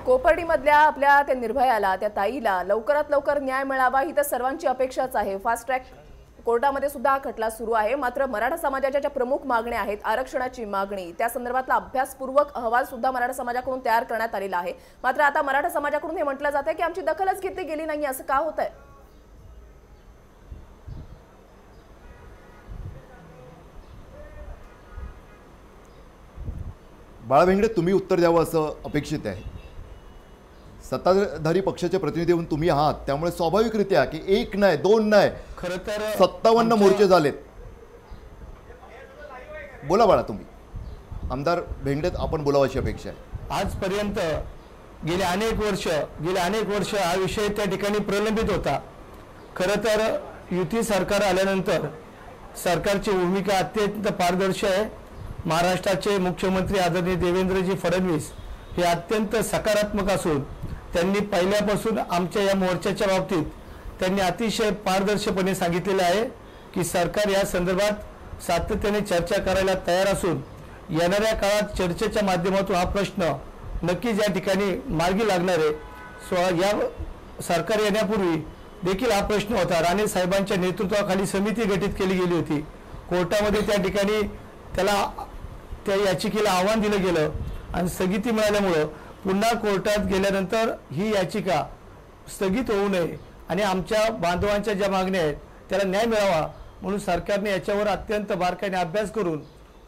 कोपर्डीमधल्या आपल्या त्या निर्भयाला, त्या ताईला लवकरात लवकर न्याय मिळावा ही तर सर्वांची अपेक्षाच आहे। फास्ट ट्रॅक कोर्टामध्ये सुद्धा हा खटला सुरू आहे। मात्र मराठा समाजाच्या ज्या प्रमुख मागण्या आहेत, आरक्षणाची मागणी, त्या संदर्भातला अभ्यासपूर्वक अहवाल सुद्धा मराठा समाजाकडून तयार करण्यात आलेला आहे। मात्र आता मराठा समाजाकडून हे म्हटलं जात आहे की आमची दखलच घेतली गेली नाही, असं का होत आहे? बाळा भेंगडे, तुम्ही उत्तर द्यावं असं अपेक्षित आहे। सत्ताधारी पक्षाचे प्रतिनिधी म्हणून तुम्ही आहात, त्यामुळे स्वाभाविकरित्या की 1 नाही 2 नाही खरं तर 57 मोर्चे झालेत। बोला बाळा, तुम्ही आमदार भेंगडे, आपण बोलावं अशी अपेक्षा आहे। आजपर्यंत गेले अनेक वर्ष हा विषय त्या ठिकाणी प्रलंबित होता। खरं तर युती सरकार आल्यानंतर सरकारची भूमिका अत्यंत पारदर्शी आहे। महाराष्ट्राचे मुख्यमंत्री आदरणीय देवेंद्रजी फडणवीस हे अत्यंत सकारात्मक असून त्यांनी पहिल्यापासून आमच्या या मोर्चाच्या बाबतीत त्यांनी अतिशय पारदर्शकपणे सांगितलेले आहे की सरकार या संदर्भात सातत्याने चर्चा करायला तयार असून येणाऱ्या काळात चर्चेच्या माध्यमातून हा प्रश्न नक्कीच या ठिकाणी मार्गी लागणार आहे। या सरकार येण्यापूर्वी देखील हा प्रश्न होता। राणे साहेबांच्या नेतृत्वाखाली समिती गठीत केली गेली होती। कोर्टामध्ये त्या ठिकाणी त्या याचिकेला आव्हान दिलं गेलं आणि स्थगिती मिळाल्यामुळं पुन्हा कोर्टात गेल्यानंतर ही याचिका स्थगित होऊ नये आणि आमच्या बांधवांच्या ज्या मागण्या आहेत त्याला न्याय मिळावा म्हणून सरकारने याच्यावर अत्यंत बारकाईने अभ्यास करून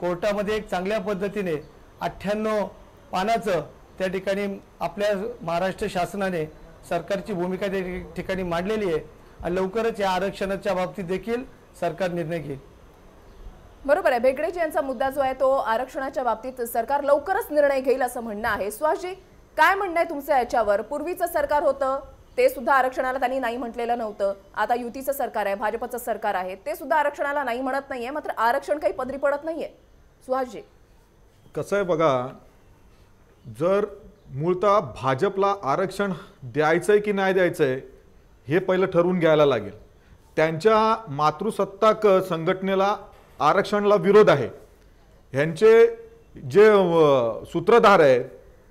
कोर्टामध्ये एक चांगल्या पद्धतीने 98 पानाचं त्या ठिकाणी आपल्या महाराष्ट्र शासनाने सरकारची भूमिका त्या ठिकाणी मांडलेली आहे आणि लवकरच या आरक्षणाच्या बाबतीत देखील सरकार निर्णय घेईल। बरोबर आहे। भेगडेजी यांचा मुद्दा जो आहे तो आरक्षणाच्या बाबतीत सरकार लवकरच निर्णय घेईल असं म्हणणं आहे। सुहासजी, काय म्हणणं आहे तुमचं याच्यावर? पूर्वीचं सरकार होतं ते सुद्धा आरक्षणाला त्यांनी नाही म्हटलेलं नव्हतं। आता युतीचं सरकार आहे, भाजपचं सरकार आहे, ते सुद्धा आरक्षणाला नाही म्हणत नाहीये, मात्र आरक्षण काही पदरी पडत नाहीये। सुहासजी, कसं आहे बघा, जर मूळतः भाजपला आरक्षण द्यायचंय की नाही द्यायचंय हे पहिलं ठरवून घ्यायला लागेल। त्यांच्या मातृसत्ताक संघटनेला आरक्षणाला विरोध आहे। ह्यांचे जे सूत्रधार आहेत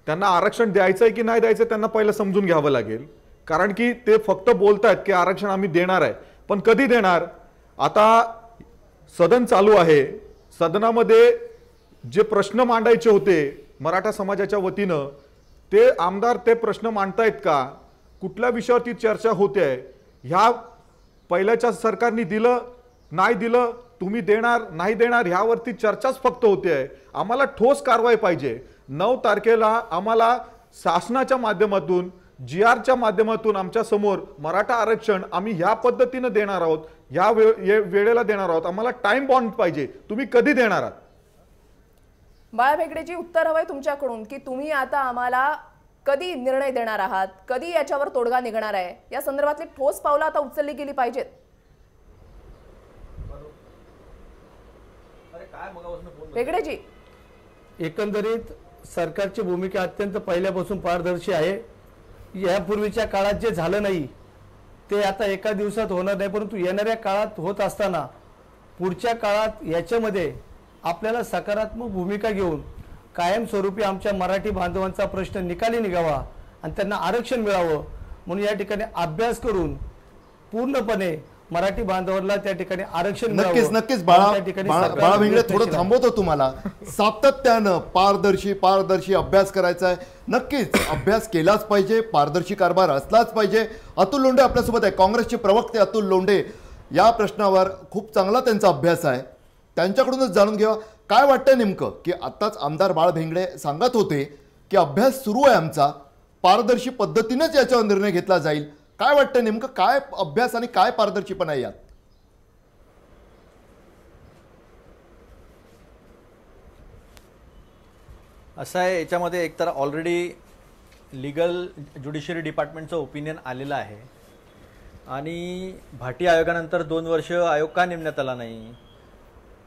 त्यांना आरक्षण द्यायचंय की नाही द्यायचं त्यांना पहिलं समजून घ्यावं लागेल, कारण की ते फक्त बोलतायत की आरक्षण आम्ही देणार आहे, पण कधी देणार? आता सदन चालू आहे, सदनामध्ये जे प्रश्न मांडायचे होते मराठा समाजाच्या वतीनं ते आमदार ते प्रश्न मांडतायत का? कुठल्या विषयावरती चर्चा होते? ह्या पहिल्याच्या सरकारने दिलं नाही दिलं, तुम्ही देणार नाही देणार ह्यावरती चर्चाच फक्त होते। आम्हाला ठोस कारवाई पाहिजे। 9 तारखेला आम्हाला शासनाच्या माध्यमातून GRच्या माध्यमातून आमच्या समोर मराठा आरक्षण आम्ही ह्या पद्धतीने देणार आहोत, ह्या वेळेला देणार आहोत, आम्हाला टाइम बॉन्ड पाहिजे। तुम्ही कधी देणार आहात? बाळा भेगडेजी, उत्तर हवंय तुमच्याकडून की तुम्ही आता आम्हाला कधी निर्णय देणार आहात, कधी याच्यावर तोडगा निघणार आहे, या संदर्भातली ठोस पावलं आता उचलली गेली पाहिजेत। भेगडेजी, एकंदरीत सरकारची भूमिका अत्यंत पहिल्यापासून पारदर्शी आहे। यापूर्वीच्या काळात जे झालं नाही ते आता एका दिवसात होणार नाही, परंतु येणाऱ्या काळात होत असताना पुढच्या काळात याच्यामध्ये आपल्याला सकारात्मक भूमिका घेऊन कायमस्वरूपी आमच्या मराठी बांधवांचा प्रश्न निकाली निघावा आणि त्यांना आरक्षण मिळावं म्हणून या ठिकाणी अभ्यास करून पूर्णपणे मराठी बांधवांना त्या ठिकाणी आरक्षण नक्कीच नक्कीच बाळा भेंगडे, थोडं थांबवतो तुम्हाला। सातत्यानं पारदर्शी अभ्यास करायचा आहे। नक्कीच अभ्यास केलाच पाहिजे, पारदर्शी कारभार असलाच पाहिजे। अतुल लोंढे आपल्यासोबत आहे, काँग्रेसचे प्रवक्ते अतुल लोंढे। या प्रश्नावर खूप चांगला त्यांचा अभ्यास आहे. त्यांच्याकडूनच जाणून घ्यावा काय वाटतं नेमकं, की आत्ताच आमदार बाळ भेंगडे सांगत होते की अभ्यास सुरू आहे आमचा, पारदर्शी पद्धतीनेच याच्यावर निर्णय घेतला जाईल. काय वाटतं नेमकं काय अभ्यास आणि काय पारदर्शीपणा आहे यात? असं आहे, याच्यामध्ये एकतर ऑलरेडी लीगल ज्युडिशरी डिपार्टमेंटचं ओपिनियन आलेलं आहे आणि भाटी आयोगानंतर 2 वर्ष आयोग का नेमण्यात आला नाही,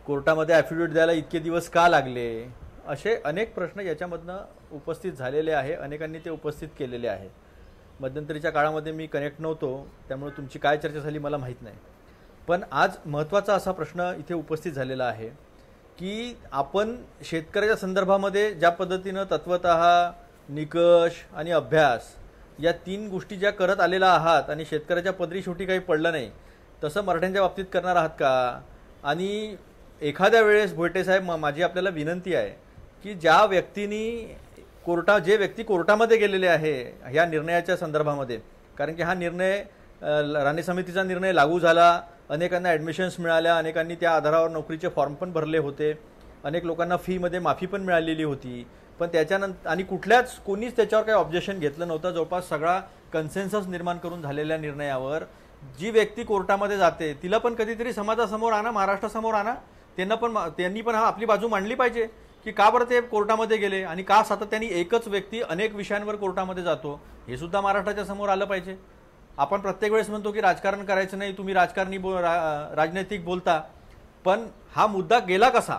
कोर्टामध्ये ॲफिडेविट द्यायला इतके दिवस का लागले, असे अनेक प्रश्न याच्यामधनं उपस्थित झालेले आहे. अनेकांनी ते उपस्थित केलेले आहे. मध्यंतरीच्या काळामध्ये मी कनेक्ट नव्हतो, त्यामुळे तुमची काय चर्चा झाली मला माहीत नाही. पण आज महत्त्वाचा असा प्रश्न इथे उपस्थित झालेला आहे की आपण शेतकऱ्याच्या संदर्भामध्ये ज्या पद्धतीनं तत्वतः निकष आणि अभ्यास या 3 गोष्टी ज्या करत आलेला आहात आणि शेतकऱ्याच्या पदरी शेवटी काही पडलं नाही, तसं मराठ्यांच्या बाबतीत करणार आहात का? आणि एखाद्या वेळेस भोयटे साहेब, माझी आपल्याला विनंती आहे की ज्या व्यक्तींनी जे व्यक्ती कोर्टामध्ये गेलेले आहे ह्या निर्णयाच्या संदर्भामध्ये, कारण की हा निर्णय राणे समितीचा निर्णय लागू झाला, अनेकांना ॲडमिशन्स मिळाल्या, अनेकांनी त्या आधारावर नोकरीचे फॉर्म पण भरले होते, अनेक लोकांना फीमध्ये माफी पण मिळालेली होती, पण त्याच्यानंतर आणि कोणीच त्याच्यावर काही ऑब्जेक्शन घेतलं नव्हतं. जवळपास सगळा कन्सेन्सस निर्माण करून झालेल्या निर्णयावर जी व्यक्ती कोर्टामध्ये जाते तिला पण कधीतरी समाजासमोर आणा, महाराष्ट्रासमोर आणा, त्यांनी पण आपली बाजू मांडली पाहिजे की का बरं ते कोर्टामध्ये गेले आणि का सातत्याने एकच व्यक्ती अनेक विषयांवर कोर्टामध्ये जातो, हे सुद्धा महाराष्ट्राच्या समोर आलं पाहिजे. आपण प्रत्येक वेळेस म्हणतो की राजकारण करायचं नाही, तुम्ही राजनैतिक बोलता, पण हा मुद्दा गेला कसा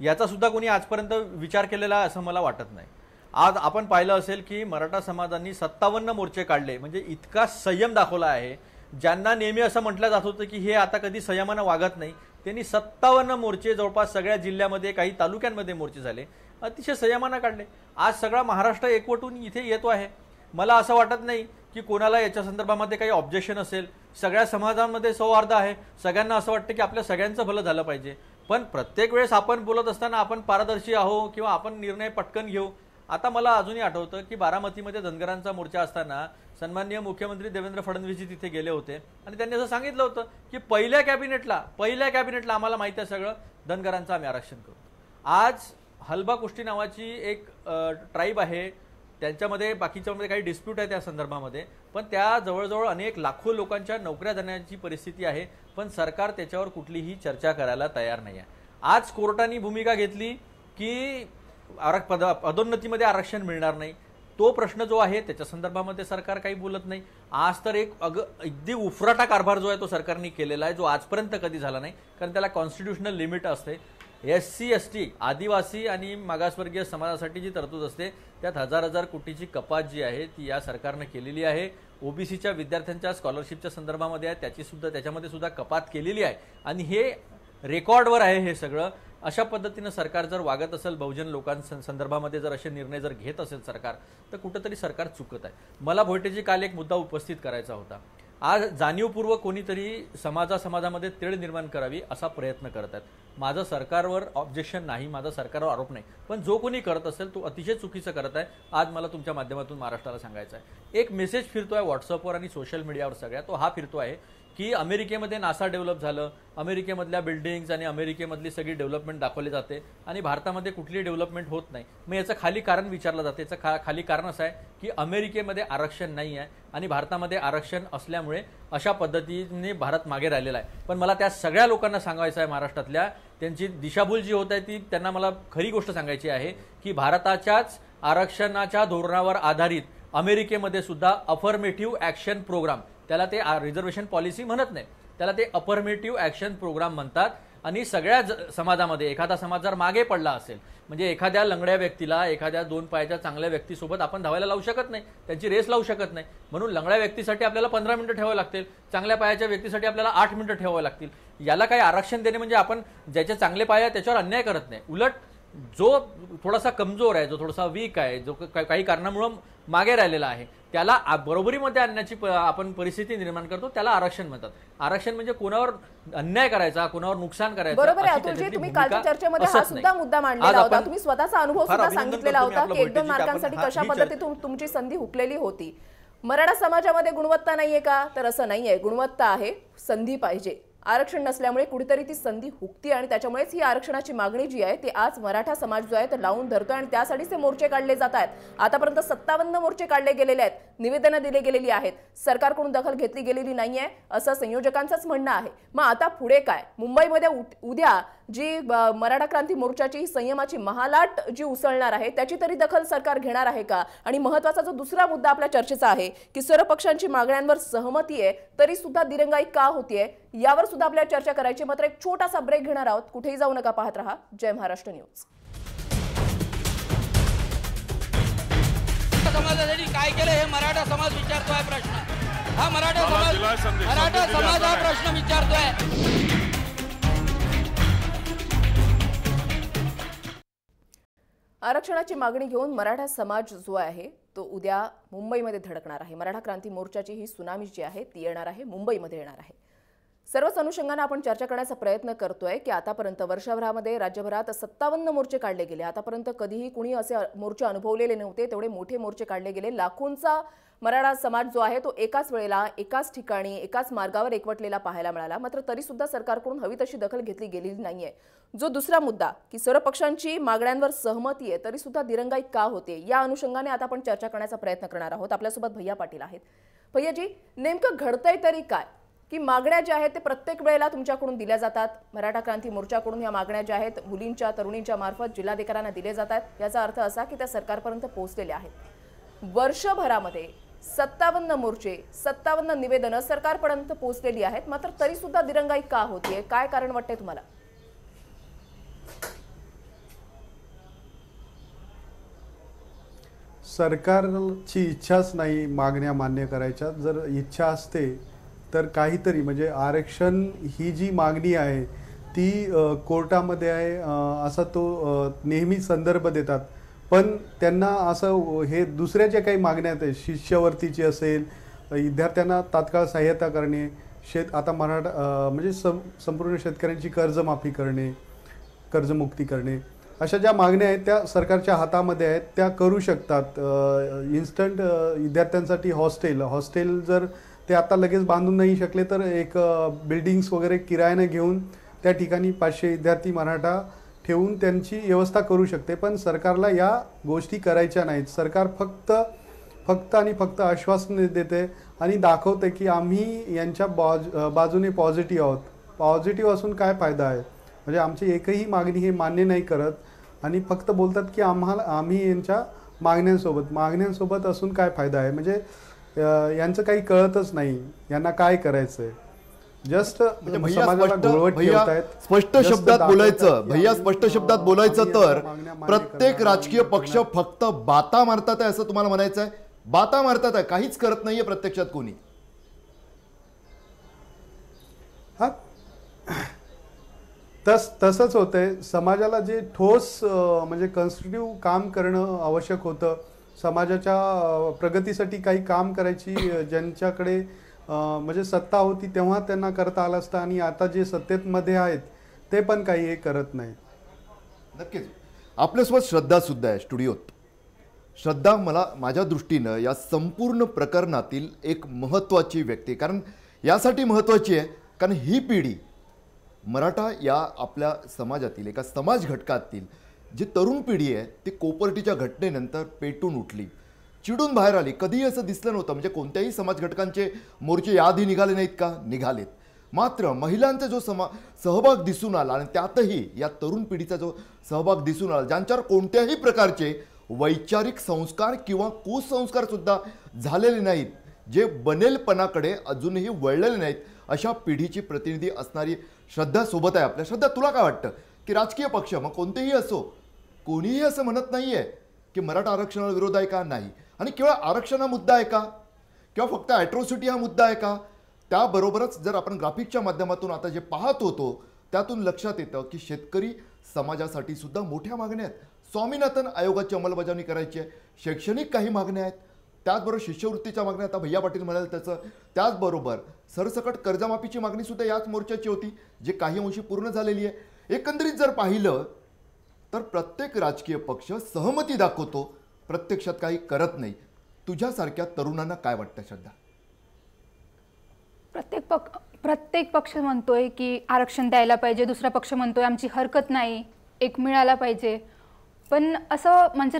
याचा सुद्धा कोणी आजपर्यंत विचार केलेला असं मला वाटत नाही. आज आपण पाहिलं असेल की मराठा समाजांनी 57 मोर्चे काढले, म्हणजे इतका संयम दाखवला आहे. ज्यांना नेहमी असं म्हटलं जात होतं की हे आता कधी संयमानं वागत नाही, त्यांनी 57 मोर्चे जवळपास सगळ्या जिल्ह्यामध्ये, काही तालुक्यांमध्ये मोर्चे झाले, अतिशय संयमानं काढले. आज सगळा महाराष्ट्र एकवटून इथे येतो आहे. मला असं वाटत नाही की कोणाला याच्या संदर्भामध्ये काही ऑब्जेक्शन असेल. सगळ्या समाजांमध्ये सौहार्द आहे, सगळ्यांना असं वाटतं की आपल्या सगळ्यांचं भलं झालं पाहिजे. पण प्रत्येक वेळेस आपण बोलत असताना आपण पारदर्शी आहो किंवा आपण निर्णय पटकन घेऊ. आता मला अजूनही आठवतं की बारामतीमध्ये धनगरांचा मोर्चा असताना सन्माननीय मुख्यमंत्री देवेंद्र फडणवीसजी तिथे गेले होते आणि त्यांनी असं सांगितलं होतं की पहिल्या कॅबिनेटला आम्हाला माहिती आहे सगळं, धनगरांचं आम्ही आरक्षण करू. आज हलबा कुष्टी नावाची एक ट्राईब आहे, त्यांच्यामध्ये बाकीच्यामध्ये काही डिस्प्यूट आहे त्या संदर्भामध्ये, पण त्या जवळजवळ अनेक लाखो लोकांच्या नोकऱ्या जाण्याची परिस्थिती आहे, पण सरकार त्याच्यावर कुठलीही चर्चा करायला तयार नाही आहे. आज कोर्टाने भूमिका घेतली की पदोन्नतीमध्ये आरक्षण मिळणार नाही, तो प्रश्न जो आहे त्याच्या संदर्भामध्ये सरकार काही बोलत नाही. आज तर एक अगदी उफराटा कारभार जो आहे तो सरकारने केलेला आहे, जो आजपर्यंत कधी झाला नाही, कारण त्याला कॉन्स्टिट्युशनल लिमिट असते. SC ST आदिवासी आणि मागासवर्गीय समाजासाठी जी तरतूद असते त्यात 1000 कोटीची कपात जी आहे ती या सरकारनं केलेली आहे. OBCच्या विद्यार्थ्यांच्या स्कॉलरशिपच्या संदर्भामध्ये आहे त्याच्यामध्ये सुद्धा कपात केलेली आहे आणि हे रेकॉर्डवर आहे हे सगळं. अशा पद्धतीनं सरकार जर वागत असेल, बहुजन लोकांसंदर्भामध्ये जर असे निर्णय जर घेत असेल सरकार, तर कुठंतरी सरकार चुकत आहे. मला भोयटेजी काल एक मुद्दा उपस्थित करायचा होता. आज जाणीवपूर्वक कोणीतरी समाजामध्ये तेढ निर्माण करावी असा प्रयत्न करत आहेत. माझं सरकारवर ऑब्जेक्शन नाही, माझा सरकारवर आरोप नाही, पण जो कोणी करत असेल तो अतिशय चुकीचं करत आहे. आज मला तुमच्या माध्यमातून महाराष्ट्राला सांगायचं आहे, एक मेसेज फिरतोय व्हॉट्सअपवर आणि सोशल मीडियावर सगळ्या, तो हा फिरतो आहे की अमेरिकेमध्ये नासा डेव्हलप झालं, अमेरिकेमधल्या बिल्डिंग्स आणि अमेरिकेमधली सगळी डेव्हलपमेंट दाखवली जाते आणि भारतामध्ये कुठली डेव्हलपमेंट होत नाही. मग याचं खाली कारण विचारलं जातं. याचं खाली कारण असं आहे की अमेरिकेमध्ये आरक्षण नाही आहे आणि भारतामध्ये आरक्षण असल्यामुळे अशा पद्धतीने भारत मागे राहिलेला आहे. पण मला त्या सगळ्या लोकांना सांगायचं आहे, महाराष्ट्रातल्या त्यांची दिशाभूल जी होत आहे ती त्यांना मला खरी गोष्ट सांगायची आहे की भारताच्याच आरक्षणाच्या धोरणावर आधारित अमेरिकेमध्ये सुद्धा अफर्मेटिव्ह ॲक्शन प्रोग्राम, त्याला ते रिझर्वेशन पॉलिसी म्हणत नाही, त्याला ते अफर्मेटिव्ह ॲक्शन प्रोग्राम म्हणतात. आणि सगळ्या समाजामध्ये एखादा समाज जर मागे पडला असेल, म्हणजे एखाद्या लंगड्या व्यक्तीला एखाद्या 2 पायाच्या चांगल्या व्यक्तीसोबत आपण धावायला लावू शकत नाही, त्यांची रेस लावू शकत नाही. म्हणून लंगड्या व्यक्तीसाठी आपल्याला 15 मिनिटं ठेवावं लागतील, चांगल्या पायाच्या व्यक्तीसाठी आपल्याला 8 मिनिटं ठेवावं लागतील. याला काही आरक्षण देणे म्हणजे आपण ज्याचे चांगले पाय आहे त्याच्यावर अन्याय करत नाही. उलट जो थोडासा कमजोर आहे, जो थोडासा वीक आहे, जो काही कारणामुळे मागे राहिलेला आहे, त्याला बरोबरीमध्ये आणण्याची आपण परिस्थिती निर्माण करतो, त्याला आरक्षण म्हणतात. आरक्षण म्हणजे कोणावर अन्याय करायचा, कोणावर नुकसान करायचं. बरोबर आहे अतुलजी, तुम्ही कालच्या चर्चेमध्ये हा सुद्धा मुद्दा मांडलेला होता, तुम्ही स्वतःचा अनुभव सुद्धा सांगितलेला होता की 1-2 मार्कांसाठी कशा पद्धतीतून तुमची संधी हुकलेली होती. मराठा समाजामध्ये गुणवत्ता नाहीये का? तर असं नाहीये, गुणवत्ता आहे, संधी पाहिजे आरक्षण नसल्यामुळे कुठेतरी ती संधी हुकती आणि त्याच्यामुळेच ही आरक्षणाची मागणी जी आहे ती आज मराठा समाज जो आहे तो लावून धरतोय आणि त्यासाठीच हे मोर्चे काढले जात आहेत. आतापर्यंत 57 मोर्चे काढले गेलेले आहेत, निवेदनं दिली गेलेली आहेत, सरकारकडून दखल घेतली गेलेली नाहीये असं संयोजकांचंच म्हणणं आहे. मग आता पुढे काय? मुंबईमध्ये उद्या जी मराठा क्रांती मोर्चाची ही संयमाची महालाट जी उसळणार आहे त्याची तरी दखल सरकार घेणार आहे का? आणि महत्त्वाचा जो दुसरा मुद्दा आपल्या चर्चेचा आहे की सर्व पक्षांची मागण्यांवर सहमती आहे तरी सुद्धा दिरंगाई का होतीये यावर सुद्धा आपल्याला चर्चा करायची. मात्र एक छोटासा ब्रेक घेणार आहोत, कुठेही जाऊ नका, पाहत रहा जय महाराष्ट्र न्यूज. समाजासाठी काय केलं हे मराठा समाज विचारतोय प्रश्न. हा मराठा समाज हा प्रश्न विचारतोय. आरक्षणाची मागणी घेऊन मराठा समाज जो आहे तो उद्या मुंबईमध्ये धडकणार आहे. मराठा क्रांती मोर्चाची ही सुनामी जी आहे ती येणार आहे, मुंबईमध्ये येणार आहे. सर्वच अनुषंगाने आपण चर्चा करण्याचा प्रयत्न करतोय की आतापर्यंत वर्षभरामध्ये राज्यभरात 57 मोर्चे काढले गेले. आतापर्यंत कधीही कुणी असे मोर्चे अनुभवलेले नव्हते, तेवढे मोठे मोर्चे काढले गेले. लाखोंचा मराठा समाज जो आहे तो एकाच वेळेला एकाच ठिकाणी एकाच मार्गावर एकवटलेला पाहायला मिळाला. मात्र तरी सुद्धा सरकारकडून हवी तशी दखल घेतली गेलेली नाहीये. जो दुसरा मुद्दा की सर्व पक्षांची मागण्यांवर सहमती आहे तरी सुद्धा दिरंगाई का होते या अनुषंगाने आता आपण चर्चा करण्याचा प्रयत्न करणार आहोत. आपल्यासोबत भैया पाटील आहेत. भैयाजी, नेमकं घडतंय तरी काय की मागण्या ज्या आहेत ते प्रत्येक वेळेला तुमच्याकडून दिल्या जातात, मराठा क्रांती मोर्चाकडून या मागण्या ज्या आहेत मुलींच्या तरुणींच्या मार्फत जिल्हाधिकाऱ्यांना दिले जातात, याचा अर्थ असा की त्या सरकारपर्यंत पोहोचलेल्या आहेत. वर्षभरामध्ये 57 मोर्चे 57 निवेदनं सरकारपर्यंत पोहोचलेली आहेत, मात्र तरी सुद्धा दिरंगाई का होतीये? काय कारण वाटतंय तुम्हाला? सरकारची इच्छाच नाही मागण्या मान्य करायच्या. जर इच्छा असते तर काहीतरी म्हणजे आरक्षण ही जी मागणी आहे ती कोर्टामध्ये आहे असा तो नेहमी संदर्भ देतात. पण त्यांना असं हे दुसऱ्या ज्या काही मागण्या आहेत शिष्यवृत्तीची असेल, विद्यार्थ्यांना तात्काळ सहाय्यता करणे, आता मराठा म्हणजे संपूर्ण शेतकऱ्यांची कर्जमाफी करणे, कर्जमुक्ती करणे, अशा ज्या मागण्या आहेत त्या सरकारच्या हातामध्ये आहेत, त्या करू शकतात. इन्स्टंट विद्यार्थ्यांसाठी हॉस्टेल जर ते आता लगेच बांधून नाही शकले तर एक बिल्डिंग्स वगैरे किरायाने घेऊन त्या ठिकाणी 500 विद्यार्थी मराठा ठेवून त्यांची व्यवस्था करू शकते. पण सरकारला या गोष्टी करायच्या नाहीत. सरकार फक्त आणि फक्त आश्वासन देते आणि दाखवते की आम्ही यांच्या बाजूने पॉझिटिव्ह आहोत. पॉझिटिव्ह असून काय फायदा आहे? म्हणजे आमची एकही मागणी हे मान्य नाही करत आणि फक्त बोलतात की आम्ही यांच्या मागण्यांसोबत असून काय फायदा आहे? म्हणजे यांचं काही कळतच नाही यांना काय करायचंय. जस्ट समाजाला घोळवट ठेवतायत. स्पष्ट शब्दात बोलायचं तर प्रत्येक राजकीय पक्ष फक्त बाता मारतात आहे असं तुम्हाला म्हणायचं आहे? बाता मारतात आहे, काहीच करत नाहीये प्रत्यक्षात कोणी. तसंच होतंय. समाजाला जे ठोस म्हणजे कन्स्ट्रक्टिव्ह काम करणं आवश्यक होतं, समाजाच्या प्रगतीसाठी काही काम करायची ज्यांच्याकडे म्हणजे सत्ता होती तेव्हा त्यांना करता आलं असतं आणि आता जे सत्तेमध्ये आहेत ते पण काही हे करत नाही. नक्कीच. आपल्यासोबत श्रद्धा सुद्धा आहे स्टुडिओत. श्रद्धा माझ्या दृष्टीनं या संपूर्ण प्रकरणातील एक महत्त्वाची व्यक्ती, कारण यासाठी महत्त्वाची आहे कारण ही पिढी मराठा या आपल्या समाजातील एका समाज घटकातील जी तरुण पिढी आहे ती कोपर्डीच्या घटनेनंतर पेटून उठली, चिडून बाहेर आली. कधीही असं दिसलं नव्हतं. म्हणजे कोणत्याही समाज घटकांचे मोर्चे याआधी निघाले नाहीत का? निघालेत. मात्र महिलांचा जो सहभाग दिसून आला आणि त्यातही या तरुण पिढीचा जो सहभाग दिसून आला ज्यांच्यावर कोणत्याही प्रकारचे वैचारिक संस्कार किंवा कुसंस्कार सुद्धा झालेले नाहीत, जे बनेलपणाकडे अजूनही वळलेले नाहीत, अशा पिढीची प्रतिनिधी असणारी श्रद्धा सोबत आहे आपल्या. श्रद्धा, तुला काय वाटतं की राजकीय पक्ष मग कोणतेही असो कोणीही असं म्हणत नाहीये की मराठा आरक्षणाला विरोध आहे का? नाही. आणि केवळ आरक्षण हा मुद्दा आहे का किंवा फक्त ॲट्रॉसिटी हा मुद्दा आहे का? त्याबरोबरच जर आपण ग्राफिकच्या माध्यमातून आता जे पाहत होतो त्यातून लक्षात येतं की शेतकरी समाजासाठी सुद्धा मोठ्या मागण्या आहेत. स्वामीनाथन आयोगाची अंमलबजावणी करायची आहे, शैक्षणिक काही मागण्या आहेत, त्याचबरोबर शिष्यवृत्तीच्या मागण्या आता भैया पाटील म्हणाले त्याचं, त्याचबरोबर सरसकट कर्जमाफीची मागणी सुद्धा याच मोर्चाची होती जे काही अंशी पूर्ण झालेली आहे. एकंदरीत जर पाहिलं तर प्रत्येक राजकीय पक्ष सहमती दाखवतो, प्रत्यक्षात काही करत नाही. तुझ्यासारख्या तरुणांना काय वाटतं श्रद्धा? प्रत्येक पक्ष म्हणतोय की आरक्षण द्यायला पाहिजे, दुसरा पक्ष म्हणतोय आमची हरकत नाही, एक मिळायला पाहिजे. पण असं म्हणजे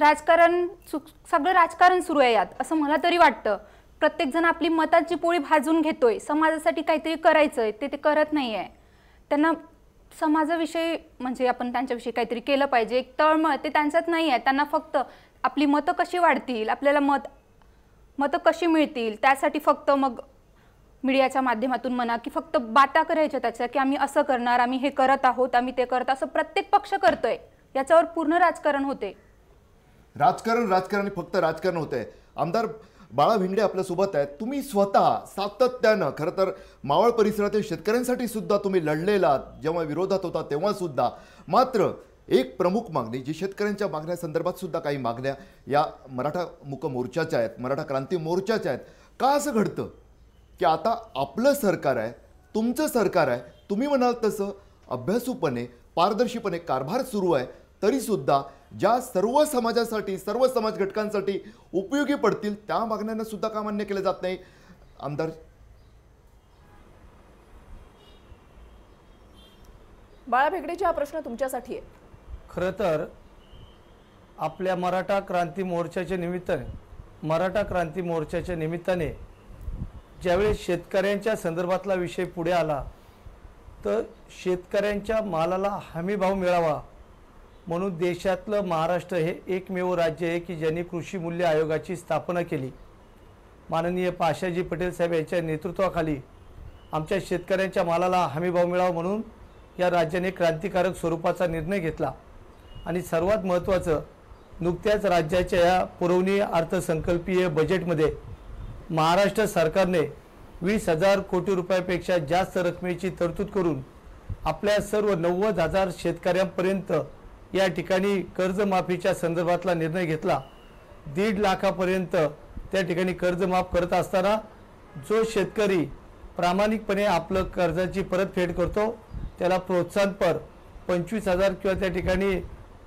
सगळं राजकारण सुरू आहे यात, असं मला तरी वाटतं. प्रत्येकजण आपली मताची पोळी भाजून घेतोय, समाजासाठी काहीतरी करायचंय ते करत नाही आहे. त्यांना समाजाविषयी म्हणजे आपण त्यांच्याविषयी काहीतरी केलं पाहिजे, एक तळमळ ते त्यांच्यात नाही आहे. त्यांना फक्त आपली मतं कशी वाढतील, आपल्याला मतं कशी मिळतील, त्यासाठी फक्त मग मीडियाच्या माध्यमातून म्हणा की फक्त बाता करायच्या त्याच्या की आम्ही असं करणार, आम्ही हे करत आहोत, आम्ही ते करत, असं प्रत्येक पक्ष करतोय. याच्यावर पूर्ण राजकारण होते. राजकारण फक्त राजकारण होतंय. आमदार बाळा भिंगडे आपल्यासोबत आहेत. तुम्ही स्वतः सातत्यानं खरं तर मावळ परिसरातील शेतकऱ्यांसाठी सुद्धा तुम्ही लढलेला, जेव्हा विरोधात होता तेव्हा सुद्धा. मात्र एक प्रमुख मागणी जी शेतकऱ्यांच्या मागण्यासंदर्भात सुद्धा काही मागण्या या मराठा मुक मोर्चाच्या आहेत, मराठा क्रांती मोर्चाच्या आहेत. का असं घडतं की आता आपलं सरकार आहे, तुमचं सरकार आहे, तुम्ही म्हणाल तसं अभ्यासूपणे पारदर्शीपणे कारभार सुरू आहे, तरीसुद्धा ज्या सर्व समाजासाठी सर्व समाज घटकांसाठी उपयोगी पडतील त्या मागण्यांना सुद्धा का मान्य केलं जात नाही? आमदार बाळा भेगडेचा हा प्रश्न तुमच्यासाठी आहे. खरं तर आपल्या मराठा क्रांती मोर्चाच्या निमित्ताने ज्यावेळेस शेतकऱ्यांच्या संदर्भातला विषय पुढे आला तर शेतकऱ्यांच्या मालाला हमीभाव मिळावा म्हणून देशातलं महाराष्ट्र हे एकमेव राज्य आहे की ज्यांनी कृषी मूल्य आयोगाची स्थापना केली. माननीय पाशाजी पटेल साहेब यांच्या नेतृत्वाखाली आमच्या शेतकऱ्यांच्या मालाला हमीभाव मिळावा म्हणून या राज्याने क्रांतिकारक स्वरूपाचा निर्णय घेतला. आणि सर्वात महत्त्वाचं, नुकत्याच राज्याच्या या पुरवणी अर्थसंकल्पीय बजेटमध्ये महाराष्ट्र सरकारने 20,000 कोटी रुपयापेक्षा जास्त रकमेची तरतूद करून आपल्या सर्व 90,000 शेतकऱ्यांपर्यंत या ठिकाणी कर्जमाफीच्या संदर्भातला निर्णय घेतला. 1.5 लाखापर्यंत त्या ठिकाणी कर्ज माफ करत असताना जो शेतकरी प्रामाणिकपणे आपलं कर्जाची परतफेड करतो त्याला प्रोत्साहनपर 25,000 किंवा त्या ठिकाणी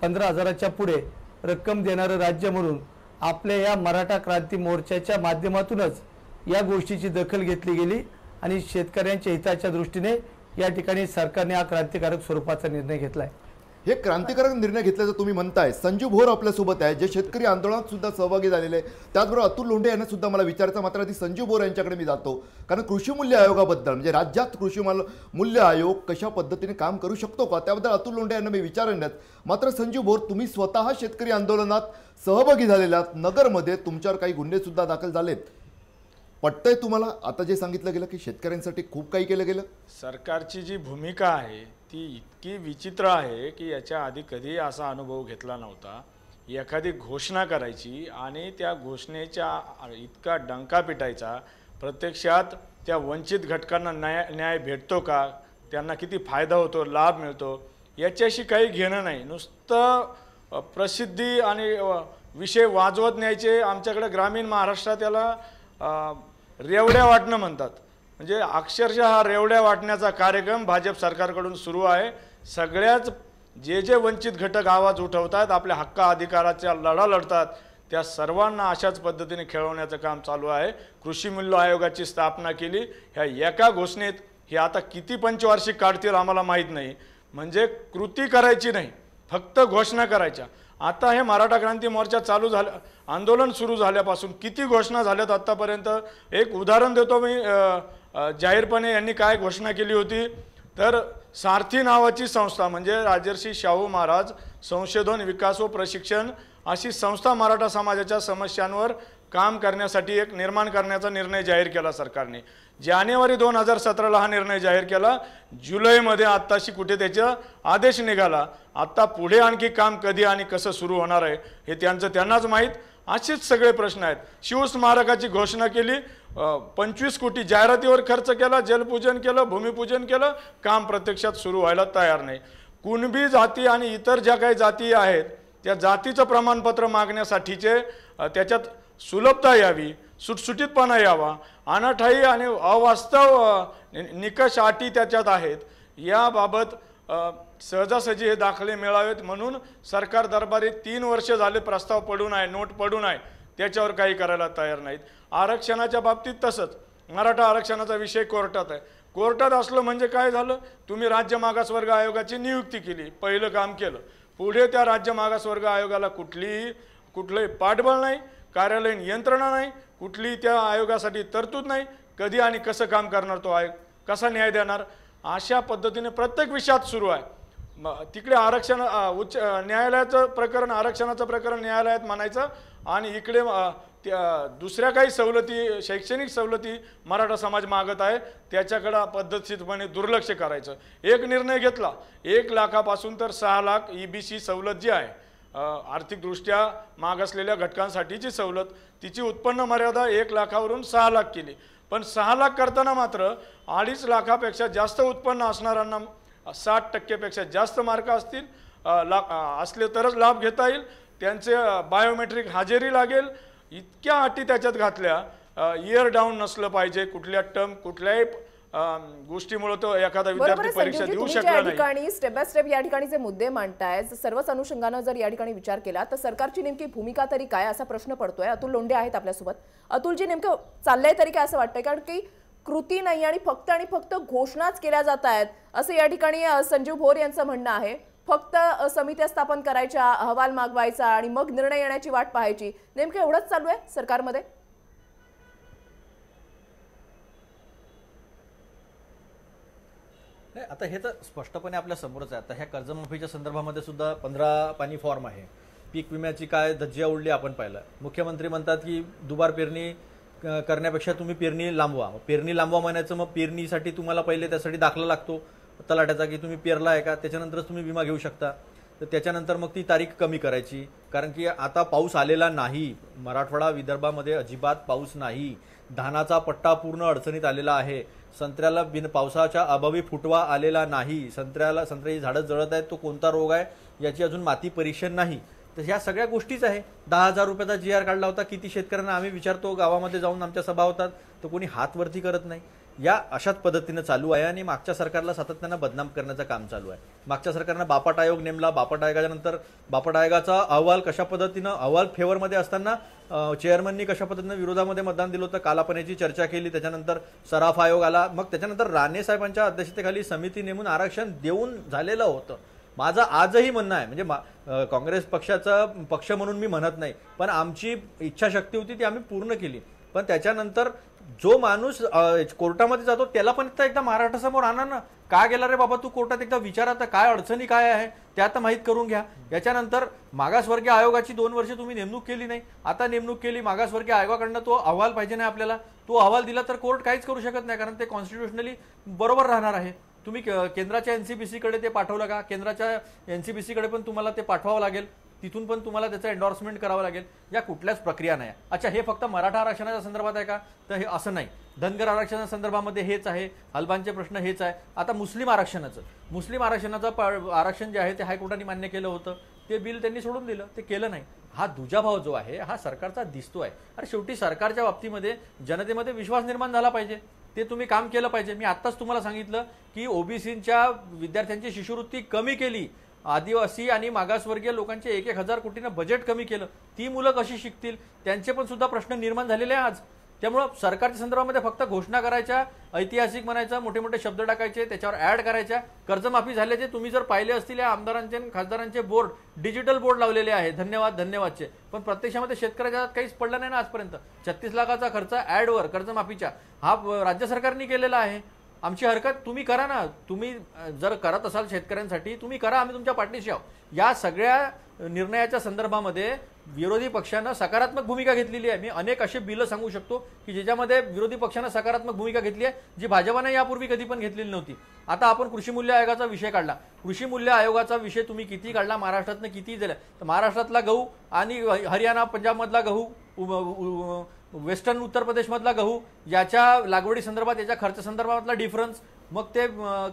15,000च्या पुढे रक्कम देणारं राज्य म्हणून आपल्या या मराठा क्रांती मोर्चाच्या माध्यमातूनच या गोष्टीची दखल घेतली गेली आणि शेतकऱ्यांच्या हिताच्या दृष्टीने या ठिकाणी सरकारने हा क्रांतिकारक स्वरूपाचा निर्णय घेतलाय. हे क्रांतिकारक निर्णय घेतल्याचं तुम्ही म्हणताय. संजू भोर आपल्यासोबत आहे जे शेतकरी आंदोलनात सुद्धा सहभागी झालेले. त्याचबरोबर अतुल लोंढे यांना सुद्धा मला विचारायचं. मात्र आधी संजू भोर यांच्याकडे मी जातो कारण कृषी मूल्य आयोगाबद्दल म्हणजे राज्यात कृषी मूल्य आयोग कशा पद्धतीने काम करू शकतो का त्याबद्दल अतुल लोंढे यांना मी विचारण्यात. मात्र संजू भोर तुम्ही स्वतः शेतकरी आंदोलनात सहभागी झालेल्या नगरमध्ये तुमच्यावर काही गुन्हे सुद्धा दाखल झालेत. पटतंय तुम्हाला आता जे सांगितलं गेलं की शेतकऱ्यांसाठी खूप काही केलं गेलं? सरकारची जी भूमिका आहे ती इतकी विचित्र आहे की याच्या आधी कधी असा अनुभव घेतला नव्हता. एखादी घोषणा करायची आणि त्या घोषणेच्या इतका डंका पिटायचा, प्रत्यक्षात त्या वंचित घटकांना न्याय भेटतो का, त्यांना किती फायदा होतो, लाभ मिळतो याच्याशी काही घेणं नाही. नुसतं प्रसिद्धी आणि विषय वाजवत न्यायचे. आमच्याकडे ग्रामीण महाराष्ट्रात याला रेवड्या वाटणं म्हणतात. म्हणजे अक्षरशः हा रेवड्या वाटण्याचा कार्यक्रम भाजप सरकारकडून सुरू आहे. सगळ्याच जे वंचित घटक आवाज उठवतात, आपल्या हक्क अधिकाराचा लढा लढतात, त्या सर्वांना अशाच पद्धतीने खेळवण्याचं काम चालू आहे. कृषी मूल्य आयोगाची स्थापना केली ह्या एका घोषणेत. हे आता किती पंचवार्षिक काढतील आम्हाला माहीत नाही. म्हणजे कृती करायची नाही, फक्त घोषणा करायच्या. आता हे मराठा क्रांती मोर्चा चालू झालं, आंदोलन सुरू झाल्यापासून किती घोषणा झाल्यात आत्तापर्यंत. एक उदाहरण देतो मी. जाहीरपणे यांनी काय घोषणा केली होती तर सारथी नावाची संस्था म्हणजे राजर्षी शाहू महाराज संशोधन विकास व प्रशिक्षण अशी संस्था मराठा समाजाच्या समस्यांवर काम करण्यासाठी एक निर्माण करण्याचा निर्णय जाहीर केला सरकारने. जानेवारी 2017ला हा निर्णय जाहीर केला. जुलैमध्ये आत्ताशी कुठे त्याचा आदेश निघाला. आत्ता पुढे आणखी काम कधी आणि कसं सुरू होणार आहे हे त्यांनाच माहीत. असेच सगळे प्रश्न आहेत. शिवस्मारकाची घोषणा केली, 25 कोटी जाहिरातीवर खर्च केला, जलपूजन केलं, भूमिपूजन केलं, काम प्रत्यक्षात सुरू व्हायला तयार नाही. कुणबी जाती आणि इतर ज्या काही जाती आहेत त्या जातीचं प्रमाणपत्र मागण्यासाठीचे त्याच्यात सुलभता यावी, सुटसुटीतपणा यावा, अनाठाई आणि अवास्तव निकष अटी त्याच्यात आहेत. याबाबत सहजासहजी हे दाखले मिळावेत म्हणून सरकार दरबारी 3 वर्ष झाले प्रस्ताव पडून आहे, नोट पडून आहे, त्याच्यावर काही करायला तयार नाहीत. आरक्षणाच्या बाबतीत तसंच. मराठा आरक्षणाचा विषय कोर्टात आहे. कोर्टात असलं म्हणजे काय झालं, तुम्ही राज्य मागासवर्ग आयोगाची नियुक्ती केली, पहिलं काम केलं, पुढे त्या राज्य मागासवर्ग आयोगाला कुठलंही पाठबळ नाही, कार्यालयीन यंत्रणा नाही, कुठलीही त्या आयोगासाठी तरतूद नाही, कधी आणि कसं काम करणार तो आयोग, कसा न्याय देणार, अशा पद्धतीने प्रत्येक विषयात सुरू आहे. तिकडे आरक्षण उच्च न्यायालयाचं प्रकरण, आरक्षणाचं प्रकरण न्यायालयात मानायचं आणि इकडे दुसऱ्या काही सवलती, शैक्षणिक सवलती मराठा समाज मागत आहे त्याच्याकडे पद्धतशीरपणे दुर्लक्ष करायचं. एक निर्णय घेतला, 1 लाखापासून तर 6 लाख EBC सवलत जी आहे, आर्थिकदृष्ट्या मागासलेल्या घटकांसाठीची सवलत, तिची उत्पन्न मर्यादा 1 लाखावरून 6 लाख केली. पण 6 लाख करताना मात्र 2.5 लाखापेक्षा जास्त उत्पन्न असणाऱ्यांना 60% जास्त मार्क असतील असले तरच लाभ घेता येईल, त्यांचे बायोमेट्रिक हजेरी लागेल, इतक्या अटी त्याच्यात घातल्या. इयर डाऊन नसलं पाहिजे कुठल्या टर्म, कुठल्याही गोष्टीमुळे तो एखादा विद्यार्थी परीक्षा देऊ शकला नाही. स्टेप बाय स्टेप या ठिकाणी जे मुद्दे मांडताय, सर्वच अनुषंगानं जर या ठिकाणी विचार केला तर सरकारची नेमकी भूमिका तरी काय असा प्रश्न पडतोय. अतुल लोंढे आहेत आपल्यासोबत. अतुलजी, नेमकं चाललंय तरी काय असं वाटतंय, कारण की कृती नाही आणि फक्त घोषणाच केल्या जात आहेत असं या ठिकाणी संजीव भोर यांचं म्हणणं आहे. फक्त समित्या स्थापन करायच्या, अहवाल मागवायचा आणि मग निर्णय येण्याची वाट पाहायची, नेमकं एवढंच चालू आहे सरकारमध्ये? आता हे तर स्पष्टपणे आपल्या समोरच आहे. आता ह्या कर्जमाफीच्या संदर्भामध्ये सुद्धा 15 पानी फॉर्म आहे. पीक विम्याची काय धज्जिया उडली आपण पाहिलं. मुख्यमंत्री म्हणतात की दुबार पेरणी करण्यापेक्षा तुम्ही पेरणी लांबवा. पेरणी लांबवा म्हणायचं, मग पेरणीसाठी तुम्हाला पहिले त्यासाठी दाखला लागतो तलाट्याचा की तुम्ही पेरला आहे का, त्याच्यानंतरच तुम्ही विमा घेऊ शकता. तर त्याच्यानंतर मग ती तारीख कमी करायची, कारण की आता पाऊस आलेला नाही. मराठवाडा विदर्भामध्ये अजिबात पाऊस नाही. धानाचा पट्टा पूर्ण अडचणीत आलेला आहे. संत्र्याला बिन पावसाच्या अभावी फुटवा आलेला नाही. संत्र्याची झाडं जळत आहेत, तो कोणता रोग आहे याची अजून माती परीक्षण नाही. तर ह्या सगळ्या गोष्टीच आहे. 10,000 रुपयाचा GR काढला होता. किती शेतकऱ्यांना आम्ही विचारतो, गावामध्ये जाऊन आमच्या सभा होतात, तर कोणी हात वरती करत नाही. या अशाच पद्धतीने चालू आहे आणि मागच्या सरकारला सातत्यानं बदनाम करण्याचं काम चालू आहे. मागच्या सरकारनं बापट आयोग नेमला. बापट आयोगाच्या नंतर बापट आयोगाचा अहवाल कशा पद्धतीनं, अहवाल फेवरमध्ये असताना चेअरमननी कशा पद्धतीनं विरोधामध्ये मतदान दिलं होतं, कालापणीची चर्चा केली. त्याच्यानंतर सराफ आयोग आला. मग त्याच्यानंतर राणे साहेबांच्या अध्यक्षतेखाली समिती नेमून आरक्षण देऊन झालेलं होतं. माझं आजही म्हणणं आहे, म्हणजे काँग्रेस पक्षाचा पक्ष म्हणून मी म्हणत नाही, पण आमची इच्छाशक्ती होती ती आम्ही पूर्ण केली. पण त्याच्यानंतर जो माणूस कोर्टामध्ये जातो त्याला पण एकदा महाराष्ट्र समोर आणा ना. का गेला रे बाबा तू कोर्टात, एकदा विचारा तर काय अडचणी काय आहे त्या आता माहीत करून घ्या. याच्यानंतर मागासवर्गीय आयोगाची 2 वर्ष तुम्ही नेमणूक केली नाही. आता नेमणूक केली, मागासवर्गीय आयोगाकडनं तो अहवाल पाहिजे नाही आपल्याला. तो अहवाल दिला तर कोर्ट काहीच करू शकत नाही, कारण ते कॉन्स्टिट्युशनली बरोबर राहणार आहे. तुम्ही केंद्राच्या NCBC कडे ते पाठवलं का? केंद्राच्या NCBC कडे पण तुम्हाला ते पाठवावं लागेल, तिथून पण तुम्हाला त्याचं एन्डॉर्समेंट करावं लागेल. या कुठल्याच प्रक्रिया नाही. अच्छा, हे फक्त मराठा आरक्षणाच्या संदर्भात आहे का? तर हे असं नाही. धनगर आरक्षणाच्या संदर्भामध्ये हेच आहे, अल्बांचे प्रश्न हेच आहे. आता मुस्लिम आरक्षणाचं आरक्षण जे आहे ते हायकोर्टाने मान्य केलं होतं. ते बिल त्यांनी सोडून दिलं, ते केलं नाही. हा दुजाभाव जो आहे हा सरकारचा दिसतो आहे. अरे शेवटी सरकारच्या बाबतीमध्ये जनतेमध्ये विश्वास निर्माण झाला पाहिजे, ते तुम्ही काम केलं पाहिजे. मी आत्ताच तुम्हाला सांगितलं की ओबीसीच्या विद्यार्थ्यांची शिष्यवृत्ती कमी केली, आदिवासी आणि मागासवर्गीय लोकांचे 1,000 कोटीनं बजेट कमी केलं. ती मुलं कशी शिकतील, त्यांचे पण सुद्धा प्रश्न निर्माण झालेले आहे आज. त्यामुळं सरकारच्या संदर्भामध्ये फक्त घोषणा करायच्या, ऐतिहासिक म्हणायचं, मोठे मोठे शब्द टाकायचे, त्याच्यावर ऍड करायच्या. कर्जमाफी झाल्याचे तुम्ही जर पाहिले असतील या आमदारांचे खासदारांचे बोर्ड, डिजिटल बोर्ड लावलेले आहे, धन्यवादचे. पण प्रत्यक्षामध्ये शेतकऱ्याच्या हातात काहीच पडलं नाही ना आजपर्यंत. 36 लाखाचा खर्च ऍडवर कर्जमाफीच्या हा राज्य सरकारने केलेला आहे. आमची हरकत तुम्ही करा ना. तुम्ही जर करत असाल शेतकऱ्यांसाठी तुम्ही करा, आम्ही तुमच्या पाठीशी आहोत. या सगळ्या निर्णयाच्या संदर्भामध्ये विरोधी पक्षानं सकारात्मक भूमिका घेतलेली आहे. मी अनेक असे बिलं सांगू शकतो की ज्याच्यामध्ये विरोधी पक्षानं सकारात्मक भूमिका घेतली आहे, जी भाजपाने यापूर्वी कधी पण घेतलेली नव्हती. आता आपण कृषी मूल्य आयोगाचा विषय काढला. कृषी मूल्य आयोगाचा विषय तुम्ही किती काढला, महाराष्ट्रातनं किती झाला, तर महाराष्ट्रातला गहू आणि हरियाणा पंजाबमधला गहू, वेस्टर्न उत्तर प्रदेशमधला गहू, याच्या लागवडी संदर्भात याच्या खर्च संदर्भातला डिफरन्स, मग ते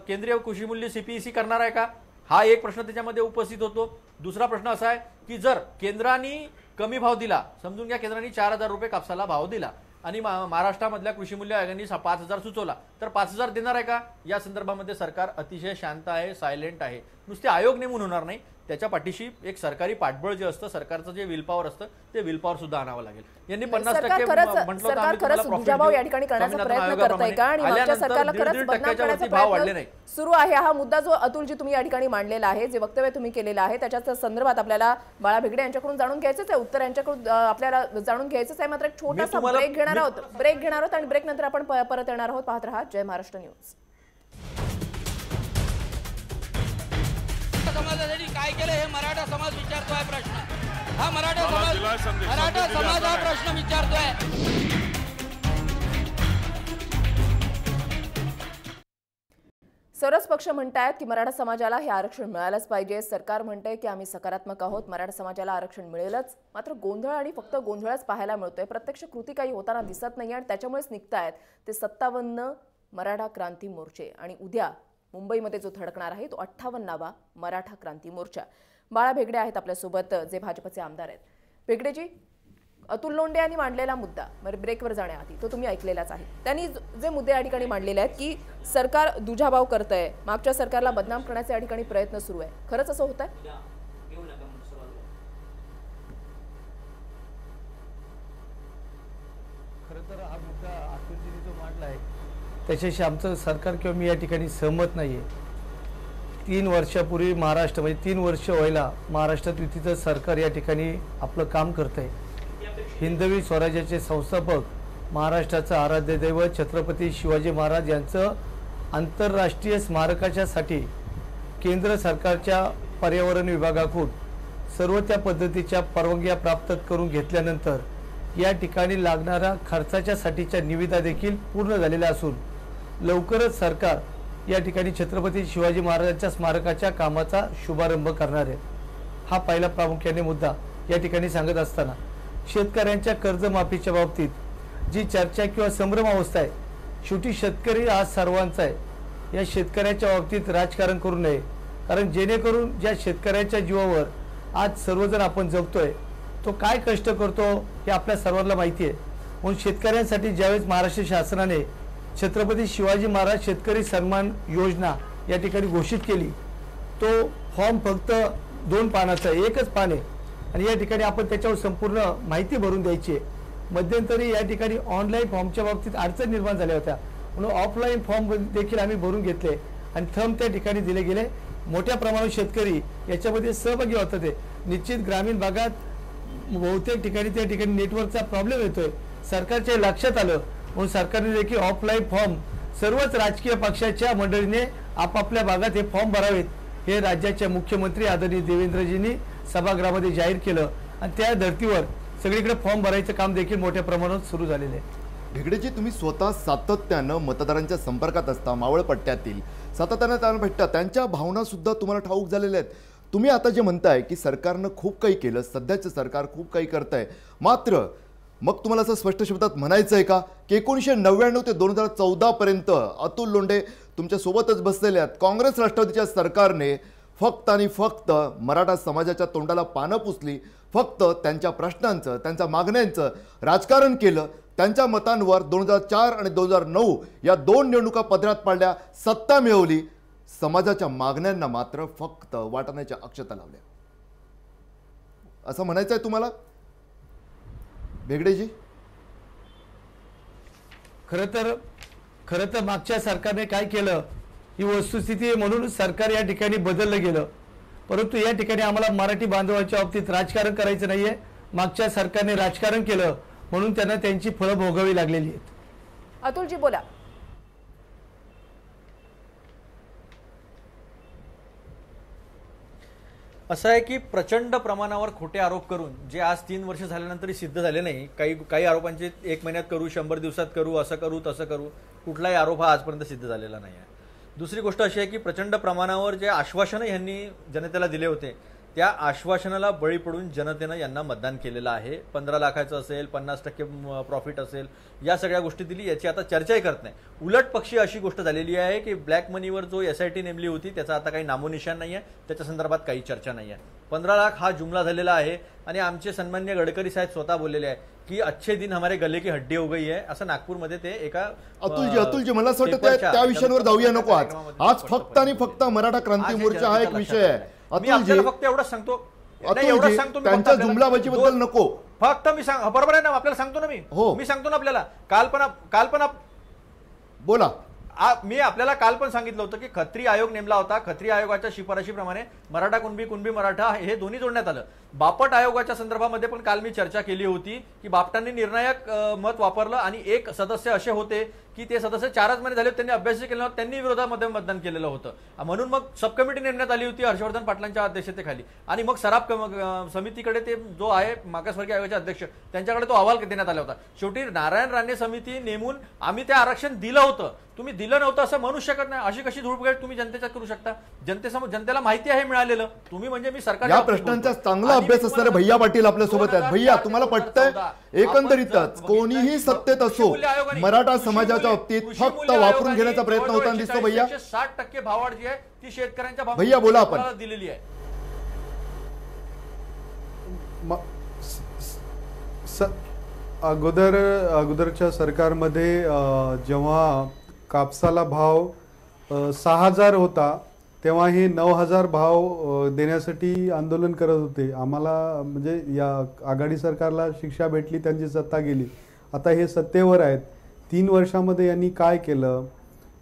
केंद्रीय कृषी मूल्य CPEC करणार आहे का, हा एक प्रश्न त्याच्यामध्ये उपस्थित होतो. दुसरा प्रश्न असा आहे की जर केंद्राने कमी भाव दिला, समजून घ्या केंद्राने 4,000 रुपये कापसाला भाव दिला आणि महाराष्ट्रामधल्या कृषी मूल्य आयोगाने 5,000 सुचवला, तर 5,000 देणार आहे का? या संदर्भामध्ये सरकार अतिशय शांत आहे, सायलेंट आहे. नुसते आयोग नेमून होणार नाही, त्याच्या पाठीशी एक सरकारी पाठबळ जे असतं, सरकारचं जे विल पॉवर असतं ते विल पॉवर सुद्धा आणावं लागेल. यांनी 50% म्हटलं सरकार खरंच दुजाभाव या ठिकाणी करण्याचा प्रयत्न करतंय का आणि मागच्या सरकारला खरंच बदनाम करण्याचा प्रयत्न सुरू आहे? हा मुद्दा जो अतुलजी तुम्ही या ठिकाणी मांडलेला आहे, जे वक्तव्य तुम्ही केलेलं आहे, त्याच्या संदर्भात आपल्याला बाळा भेगडे यांच्याकडून जाणून घ्यायचंच आहे, उत्तर यांच्याकडून आपल्याला जाणून घ्यायचंच आहे. मात्र एक छोटासा ब्रेक घेणार आहोत आणि ब्रेक नंतर आपण परत येणार आहोत. पाहत रहा जय महाराष्ट्र न्यूज. समाजासाठी काय केलं हे मराठा समाज विचारतोय प्रश्न. हा मराठा समाज हा प्रश्न विचारतोय. सर्वच पक्ष म्हणतायत की मराठा समाजाला हे आरक्षण मिळालंच पाहिजे. सरकार म्हणतंय की आम्ही सकारात्मक आहोत, मराठा समाजाला आरक्षण मिळेलच. मात्र गोंधळ आणि फक्त गोंधळच पाहायला मिळतोय, प्रत्यक्ष कृती काही होताना दिसत नाही आणि त्याच्यामुळेच निघतायत ते 57 मराठा क्रांती मोर्चे आणि उद्या मुंबईमध्ये जो धडकणार आहे तो 58वा मराठा क्रांती मोर्चा. बाळा भेगडे आहेत आपल्यासोबत, जे भाजपचे आमदार आहेत. भेगडेजी, अतुल लोंढे यांनी मांडलेला मुद्दा ब्रेकवर जाण्याआधी तो तुम्ही ऐकलेलाच आहे. त्यांनी जे मुद्दे या ठिकाणी मांडलेले आहेत की सरकार दुजाभाव करतंय, मागच्या सरकारला बदनाम करण्याचे या ठिकाणी प्रयत्न सुरू आहे, खरंच असं होत आहे? खरं तर हा मुद्दा अतुलजींनी जो मांडला आहे त्याच्याशी आमचं सरकार किंवा मी या ठिकाणी सहमत नाही आहे. 3 वर्षापूर्वी महाराष्ट्र म्हणजे 3 वर्ष व्हायला महाराष्ट्रात युतीचं सरकार या ठिकाणी आपलं काम करत आहे. हिंदवी स्वराज्याचे संस्थापक, महाराष्ट्राचं आराध्य दैवत छत्रपती शिवाजी महाराज यांचं आंतरराष्ट्रीय स्मारकाच्यासाठी केंद्र सरकारच्या पर्यावरण विभागाकडून सर्व त्या पद्धतीच्या परवानग्या प्राप्त करून घेतल्यानंतर या ठिकाणी लागणाऱ्या खर्चाच्यासाठीच्या निविदा देखील पूर्ण झालेल्या असून लवकरच सरकार या ठिकाणी छत्रपती शिवाजी महाराजांच्या स्मारकाच्या कामाचा शुभारंभ करणार आहे. हा पहिला प्रामुख्याने मुद्दा या ठिकाणी सांगत असताना शेतकऱ्यांच्या कर्जमाफीच्या बाबतीत जी चर्चा किंवा संभ्रम अवस्था आहे, शेवटी शेतकरी आज सर्वांचा आहे. या शेतकऱ्याच्या बाबतीत राजकारण करू नये, कारण जेणेकरून ज्या शेतकऱ्याच्या जीवावर आज सर्वजण आपण जगतोय तो काय कष्ट करतो हे आपल्या सर्वांना माहिती आहे. म्हणून शेतकऱ्यांसाठी ज्यावेळेस महाराष्ट्र शासनाने छत्रपती शिवाजी महाराज शेतकरी सन्मान योजना या ठिकाणी घोषित केली, तो फॉर्म फक्त 2 पानाचा, एकच पान आहे आणि या ठिकाणी आपण त्याच्यावर संपूर्ण माहिती भरून द्यायची आहे. मध्यंतरी या ठिकाणी ऑनलाईन फॉर्मच्या बाबतीत अडचण निर्माण झाल्या होत्या, म्हणून ऑफलाईन फॉर्म देखील आम्ही भरून घेतले आणि थंब त्या ठिकाणी दिले गेले. मोठ्या प्रमाणात शेतकरी याच्यामध्ये सहभागी होतात. ते निश्चित ग्रामीण भागात बहुतेक ठिकाणी त्या ठिकाणी नेटवर्कचा प्रॉब्लेम येतोय, सरकारच्या लक्षात आलं म्हणून सरकारने देखील ऑफलाईन फॉर्म सर्वच राजकीय पक्षाच्या मंडळीने आपापल्या भागात हे फॉर्म भरावेत हे राज्याचे मुख्यमंत्री आदरणीय देवेंद्रजींनी सभागृहामध्ये जाहीर केलं आणि त्या धर्तीवर सगळीकडे फॉर्म भरायचं काम देखील मोठ्या प्रमाणात सुरू झालेलं आहे. भेगडेजी, तुम्ही स्वतः सातत्यानं मतदारांच्या संपर्कात असता, मावळ पट्ट्यातील सातत्यानं त्यांना भेटता, त्यांच्या भावना सुद्धा तुम्हाला ठाऊक झालेल्या आहेत. तुम्ही आता जे म्हणताय की सरकारनं खूप काही केलं, सध्याचं सरकार खूप काही करतंय, मात्र मग तुम्हाला असं स्पष्ट शब्दात म्हणायचं आहे का की 1999 ते 2014 पर्यंत अतुल लोंढे तुमच्या सोबतच बसलेले आहेत, काँग्रेस राष्ट्रवादीच्या सरकारने फक्त आणि फक्त मराठा समाजाच्या तोंडाला पानं पुसली, फक्त त्यांच्या प्रश्नांचं, त्यांच्या मागण्यांचं राजकारण केलं, त्यांच्या मतांवर 2004 आणि 2009 या 2 निवडणुका पदरात पाडल्या, सत्ता मिळवली, समाजाच्या मागण्यांना मात्र फक्त वाटण्याच्या अक्षता लावल्या, असं म्हणायचं आहे तुम्हाला भेगडेजी? खरं तर मागच्या सरकारने काय केलं ही वस्तुस्थिती आहे, म्हणून सरकार या ठिकाणी बदललं गेलं. परंतु या ठिकाणी आम्हाला मराठी बांधवांच्या बाबतीत राजकारण करायचं नाहीये. मागच्या सरकारने राजकारण केलं म्हणून त्यांना त्यांची फळं भोगावी लागलेली आहेत. अतुलजी बोला. असं आहे की प्रचंड प्रमाणावर खोटे आरोप करून जे आज 3 वर्ष झाल्यानंतरही सिद्ध झाले नाही, काही आरोपांचे 1 महिन्यात करू, 100 दिवसात करू, असं करू तसं करू, कुठलाही आरोप हा आजपर्यंत सिद्ध झालेला नाही आहे. दुसरी गोष्ट अशी आहे की प्रचंड प्रमाणावर जे आश्वासनं यांनी जनतेला दिले होते त्या आश्वासनाला बळी पडून जनतेनं यांना मतदान केलेलं आहे. 15 लाखाचं असेल, 50% प्रॉफिट असेल, या सगळ्या गोष्टी दिली, याची आता चर्चाही करत नाही. उलट पक्षी अशी गोष्ट झालेली आहे की ब्लॅक मनीवर जो SIT नेमली होती त्याचा आता काही नामोनिशाण नाही आहे, त्याच्या संदर्भात काही चर्चा नाही आहे. 15 लाख हा जुमला झालेला आहे आणि आमचे सन्मान्य गडकरी साहेब स्वतः बोललेले आहे की अच्छे दिन हमारे गले की हड्डी हो गई आहे, असं नागपूरमध्ये ते एका अतुलजी मला असं वाटतं त्या विषयांवर जाऊया नको. आज फक्त आणि फक्त मराठा क्रांती मोर्चा हा एक विषय आहे. मी आपल्याला फक्त एवढंच सांगतो, नाही एवढंच सांगतो मी, त्यांच्या जुमलाबाजीबद्दल नको, फक्त मी सांग, बरोबर आहे ना, आपल्याला सांगतो ना मी सांगतो ना आपल्याला, काल पण बोला, मी आपल्याला काल पण सांगितलं होतं की खत्री आयोग नेमला होता, खत्री आयोगाच्या शिफारशीप्रमाणे मराठा कुणबी मराठा हे दोन्ही जोडण्यात आलं. बापट आयोगाच्या संदर्भामध्ये पण काल मी चर्चा केली होती की बापटांनी निर्णायक मत वापरलं आणि एक सदस्य असे होते की ते सदस्य 4च महिने झाले, त्यांनी अभ्यास केला नव्हता, त्यांनी विरोधामध्ये मतदान केलेलं होतं, म्हणून मग सब कमिटी नेमण्यात आली होती हर्षवर्धन पाटलांच्या अध्यक्षतेखाली, आणि मग सराफ समितीकडे ते जो आहे मागासवर्गीय आयोगाचे अध्यक्ष त्यांच्याकडे तो अहवाल देण्यात आला होता. शेवटी नारायण राणे समिती नेमून आम्ही ते आरक्षण दिलं होतं, तुम्ही दिलं नव्हतं असं म्हणू शकत नाही. अशी कशी धुळफूळ तुम्ही जनतेच्यात करू शकता? जनतेला माहिती आहे मिळालेलं, तुम्ही म्हणजे मी सरकार या प्रश्नांचा चांगला अभ्यास असणारे भैया पाटील आपल्या सोबत आहेत. भैया, तुम्हाला पटतंय एकंदरीतच कोणीही सत्तेत असो मराठा समाजाच्या बाबतीत फक्त वापरून घेण्याचा प्रयत्न होताना दिसतो? भैया 60% भाववाढ जी आहे ती शेतकऱ्यांच्या भैया बोला आपण दिलेली आहे. अगोदरच्या सरकारमध्ये जेव्हा कापसाला भाव 6,000 होता तेव्हा हे 9,000 भाव देण्यासाठी आंदोलन करत होते. आम्हाला म्हणजे या आघाडी सरकारला शिक्षा भेटली, त्यांची सत्ता गेली. आता हे सत्तेवर आहेत. 3 वर्षामध्ये यांनी काय केलं?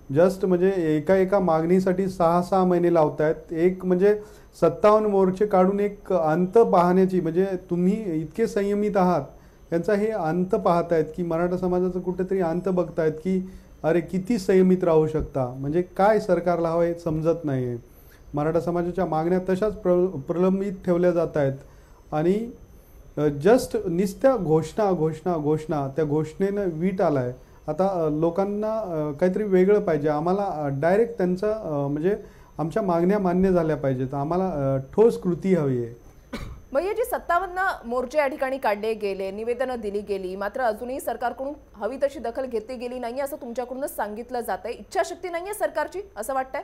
जस्ट म्हणजे एका मागणीसाठी 6-6 महिने लावतायत. एक म्हणजे 57 मोर्चे काढून एक अंत पाहण्याची, म्हणजे तुम्ही इतके संयमित आहात, त्यांचा हे अंत पाहतायत की मराठा समाजाचं कुठेतरी अंत बघतायत की अरे किती संयमित राहू शकता. म्हणजे काय सरकारला हवं हे समजत नाही आहे. मराठा समाजाच्या मागण्या तशाच प्रलंबित ठेवल्या जात आहेत आणि जस्ट निस्त्या घोषणा त्या घोषणेनं वीट आलाय. आता लोकांना काहीतरी वेगळं पाहिजे. आम्हाला डायरेक्ट त्यांचं म्हणजे आमच्या मागण्या मान्य झाल्या पाहिजेत. आम्हाला ठोस कृती हवी आहे. भैयाजी, 57 मोर्चे या ठिकाणी काढले गेले, निवेदनं दिली गेली, मात्र अजूनही सरकारकडून हवी तशी दखल घेतली गेली नाही असं तुमच्याकडूनच सांगितलं जात आहे. इच्छाशक्ती नाहीये सरकारची असं वाटतंय?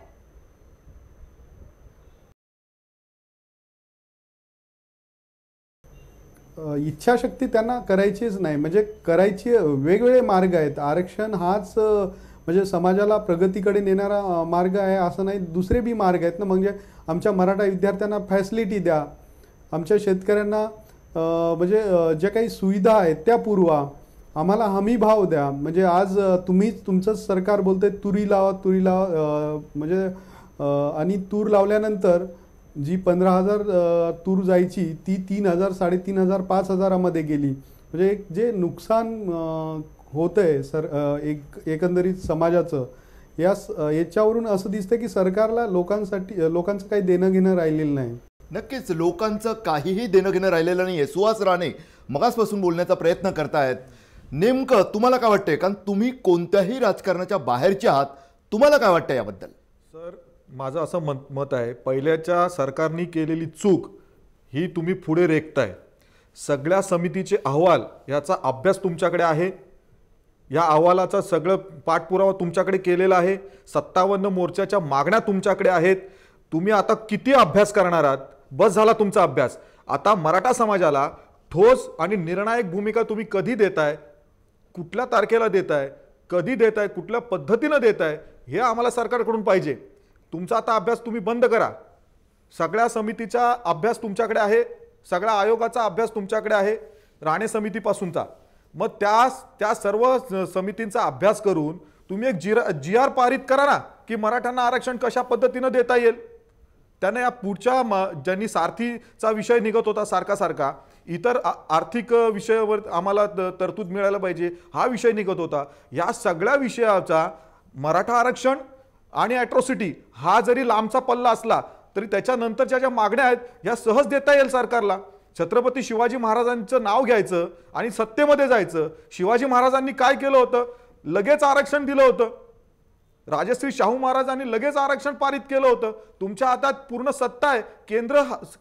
इच्छाशक्ती त्यांना करायचीच नाही. म्हणजे करायचे वेगवेगळे मार्ग आहेत. आरक्षण हाच म्हणजे समाजाला प्रगतीकडे नेणारा मार्ग आहे असं नाही, दुसरे बी मार्ग आहेत ना. म्हणजे आमच्या मराठा विद्यार्थ्यांना फॅसिलिटी द्या, आमच्या शेतकऱ्यांना म्हणजे ज्या काही सुविधा आहेत त्या पुरवा, आम्हाला हमी भाव द्या. म्हणजे आज तुमचंच सरकार बोलतंय तुरी लावा म्हणजे आणि तूर लावल्यानंतर जी 15,000 तूर जायची ती 3,000, 3,500, 5,000 गेली. म्हणजे जे नुकसान होतंय एकंदरीत समाजाचं, याच्यावरून असं दिसतं की सरकारला लोकांचं काही देणं घेणं राहिलेलं नाही. नक्कीच लोकांचं काहीही देणं घेणं राहिलेलं नाहीये. सुहास राणे मगासपासून बोलण्याचा प्रयत्न करतायत. नेमकं तुम्हाला काय वाटतंय? कारण तुम्ही कोणत्याही राजकारणाच्या बाहेरचे आहात, तुम्हाला काय वाटतं याबद्दल? सर, माझं असं मत आहे, पहिल्याच्या सरकारने केलेली चूक ही तुम्ही पुढे रेखताय. सगळ्या समितीचे अहवाल याचा अभ्यास तुमच्याकडे आहे, या अहवालाचा सगळं पाठपुरावा तुमच्याकडे केलेला आहे. 57 मोर्चाच्या मागण्या तुमच्याकडे आहेत. तुम्ही आता किती अभ्यास करणार आहात? बस झाला तुमचा अभ्यास. आता मराठा समाजाला ठोस आणि निर्णायक भूमिका तुम्ही कधी देताय, कुठल्या तारखेला देताय, कधी देताय, कुठल्या पद्धतीनं देताय, हे आम्हाला सरकारकडून पाहिजे. तुमचा आता अभ्यास तुम्ही बंद करा. सगळ्या समितीचा अभ्यास तुमच्याकडे आहे, सगळ्या आयोगाचा अभ्यास तुमच्याकडे आहे, राणे समितीपासूनचा. मग त्या सर्व समितींचा अभ्यास करून तुम्ही एक GR पारित करा ना की मराठ्यांना आरक्षण कशा पद्धतीनं देता येईल. त्याने या पुढच्या ज्यांनी सारथीचा विषय निघत होता सारखा इतर आर्थिक विषयावर आम्हाला तरतूद मिळायला पाहिजे हा विषय निघत होता. या सगळ्या विषयाचा मराठा आरक्षण आणि ॲट्रॉसिटी हा जरी लांबचा पल्ला असला तरी त्याच्यानंतरच्या ज्या मागण्या आहेत ह्या सहज देता येईल सरकारला. छत्रपती शिवाजी महाराजांचं नाव घ्यायचं आणि सत्तेमध्ये जायचं. शिवाजी महाराजांनी काय केलं होतं? लगेच आरक्षण दिलं होतं. राजश्री शाहू महाराजांनी लगेच आरक्षण पारित केलं होतं. तुमच्या हातात पूर्ण सत्ता आहे.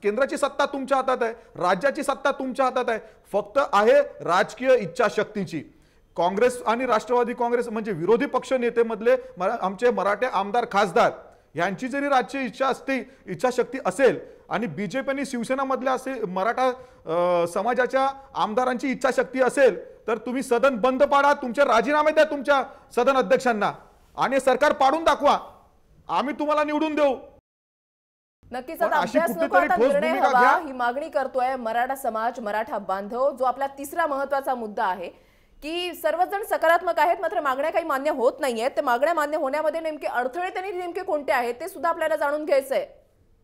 केंद्राची सत्ता तुमच्या हातात आहे, राज्याची सत्ता तुमच्या हातात आहे. फक्त आहे राजकीय इच्छाशक्तीची. काँग्रेस आणि राष्ट्रवादी काँग्रेस म्हणजे विरोधी पक्ष नेते मधले आमचे मराठे आमदार खासदार यांची जरी राजकीय इच्छाशक्ती असेल आणि बीजेपी आणि शिवसेना मधल्या असे मराठा समाजाच्या आमदारांची इच्छाशक्ती असेल तर तुम्ही सदन बंद पाडा, तुमचे राजीनामे द्या तुमच्या सदन अध्यक्षांना आणि सरकार पाडून दाखवा. आम्ही तुम्हाला निवडून देऊ. नक्कीच पण आता अशी अभ्यास नको, कुठेतरी आता ठोस निर्णय भूमिका हवा घ्या. ही मागणी करतोय मराठा समाज, मराठा बांधव, जो आपला तिसरा महत्वाचा मुद्दा आहे की सर्वच जण सकारात्मक आहेत, मात्र मागण्या काही मान्य होत नाहीयेत. ते मागण्या मान्य होण्यामध्ये नेमके अडथळे त्यांनी नेमके कोणते आहेत ते सुद्धा आपल्याला जाणून घ्यायचंय.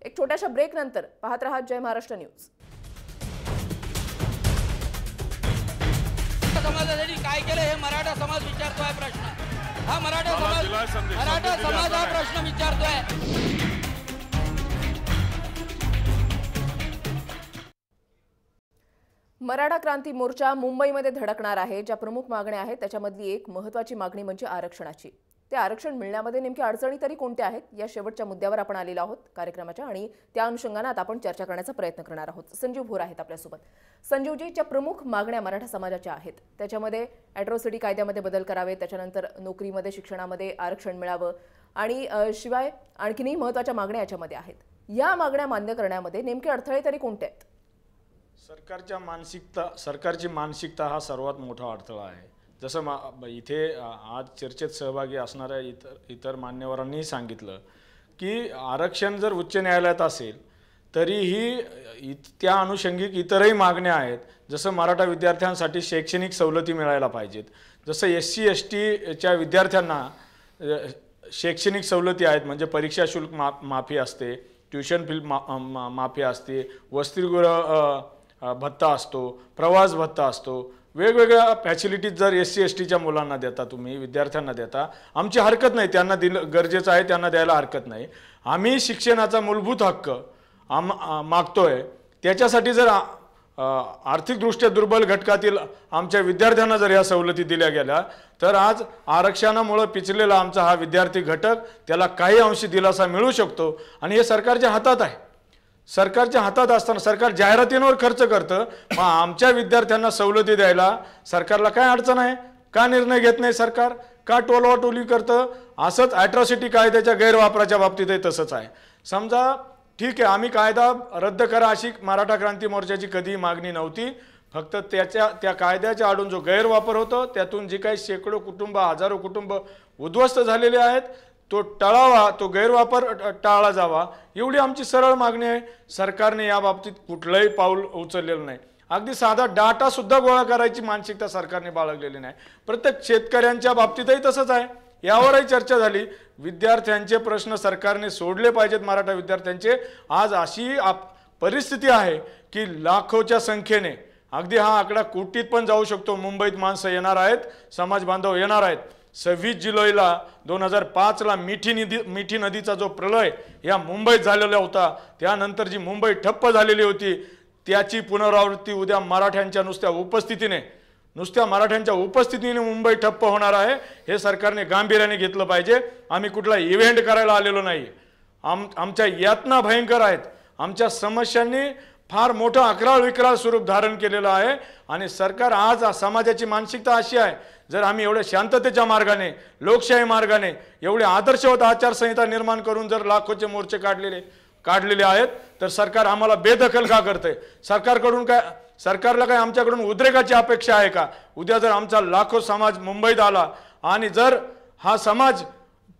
एक छोट्याशा ब्रेक नंतर पाहत रहा जय महाराष्ट्र न्यूज. समाजासाठी काय केलं हे मराठा समाज विचारतोय प्रश्न. हा मराठा समाज हा प्रश्न विचारतोय. मराठा क्रांती मोर्चा मुंबईमध्ये धडकणार आहे. ज्या प्रमुख मागण्या आहेत त्याच्यामधली एक महत्त्वाची मागणी म्हणजे आरक्षणाची. ते आरक्षण मिळण्यामध्ये नेमक्या अडचणी तरी कोणत्या आहेत या शेवटच्या मुद्द्यावर आपण आलेलो आहोत कार्यक्रमाच्या, आणि त्या अनुषंगाने आता आपण चर्चा करण्याचा प्रयत्न करणार आहोत. संजीव भोर आहेत आपल्यासोबत. संजीवजी, ज्या प्रमुख मागण्या मराठा समाजाच्या आहेत त्याच्यामध्ये ॲट्रॉसिटी कायद्यामध्ये बदल करावे, त्याच्यानंतर नोकरीमध्ये शिक्षणामध्ये आरक्षण मिळावं, आणि शिवाय आणखीनही महत्त्वाच्या मागण्या याच्यामध्ये आहेत. या मागण्या मान्य करण्यामध्ये नेमके अडथळे तरी कोणते आहेत? सरकारची मानसिकता हा सर्वात मोठा अडथळा आहे. जसं इथे आज चर्चेत सहभागी असणाऱ्या इतर मान्यवरांनीही सांगितलं की आरक्षण जर उच्च न्यायालयात असेल तरीही त्या अनुषंगिक इतरही मागण्या आहेत. जसं मराठा विद्यार्थ्यांसाठी शैक्षणिक सवलती मिळायला पाहिजेत, जसं SC STच्या विद्यार्थ्यांना शैक्षणिक सवलती आहेत, म्हणजे परीक्षा शुल्क माफी असते, ट्युशन फी माफी असते, वसतिगृह भत्ता असतो, प्रवास भत्ता असतो, वेगवेगळ्या फॅसिलिटीज जर SC STच्या मुलांना देता, तुम्ही विद्यार्थ्यांना देता, आमची हरकत नाही, त्यांना दिलं गरजेचं आहे, त्यांना द्यायला हरकत नाही. आम्ही शिक्षणाचा मूलभूत हक्क मागतोय. त्याच्यासाठी जर आर्थिकदृष्ट्या दुर्बल घटकातील आमच्या विद्यार्थ्यांना जर या सवलती दिल्या गेल्या तर आज आरक्षणामुळे पिचलेला आमचा हा विद्यार्थी घटक त्याला काही अंशी दिलासा मिळू शकतो. आणि हे सरकारच्या हातात आहे. सरकारच्या हातात असताना सरकार जाहिरातींवर खर्च करतं, मग आमच्या विद्यार्थ्यांना सवलती द्यायला सरकारला काय अडचण आहे? का निर्णय घेत नाही सरकार? का टोलवाटोली करतं? असंच ॲट्रॉसिटी कायद्याच्या गैरवापराच्या बाबतीतही तसंच आहे. समजा ठीक आहे, आम्ही कायदा रद्द करा अशी मराठा क्रांती मोर्चाची कधीही मागणी नव्हती. फक्त त्या कायद्याच्या आडून जो गैरवापर होतो त्यातून जे काही शेकडो कुटुंब, हजारो कुटुंब उद्ध्वस्त झालेले आहेत तो टळावा, तो गैरवापर टाळला जावा, एवढी आमची सरळ मागणी आहे. सरकारने या बाबतीत कुठलंही पाऊल उचललेलं नाही. अगदी साधा डाटा सुद्धा गोळा करायची मानसिकता सरकारने बाळगलेली नाही. प्रत्येक शेतकऱ्यांच्या बाबतीतही तसंच आहे. यावरही चर्चा झाली. विद्यार्थ्यांचे प्रश्न सरकारने सोडले पाहिजेत, मराठा विद्यार्थ्यांचे. आज अशी परिस्थिती आहे की लाखोच्या संख्येने, अगदी हा आकडा कोटीत पण जाऊ शकतो, मुंबईत माणसं येणार आहेत, समाज बांधव येणार आहेत. 26 जुलैला 2005ला मिठी नदीचा जो प्रलय या मुंबईत झालेला होता, त्यानंतर जी मुंबई ठप्प झालेली होती त्याची पुनरावृत्ती उद्या नुसत्या मराठ्यांच्या उपस्थितीने मुंबई ठप्प होणार आहे. हे सरकारने गांभीर्याने घेतलं पाहिजे. आम्ही कुठला इव्हेंट करायला आलेलो नाही. आमच्या यातना भयंकर आहेत. आमच्या समस्यांनी फार मोठं अकराळ विक्राळ स्वरूप धारण केलेलं आहे. आणि सरकार आज समाजाची मानसिकता अशी आहे, जर आम्ही एवढ्या शांततेच्या मार्गाने, लोकशाही मार्गाने, एवढे आदर्शवत आचारसंहिता निर्माण करून जर लाखोचे मोर्चे काढलेले आहेत तर सरकार आम्हाला बेदखल का करतंय? सरकारला काय आमच्याकडून उद्रेकाची अपेक्षा आहे का? उद्या जर आमचा लाखो समाज मुंबईत आला आणि जर हा समाज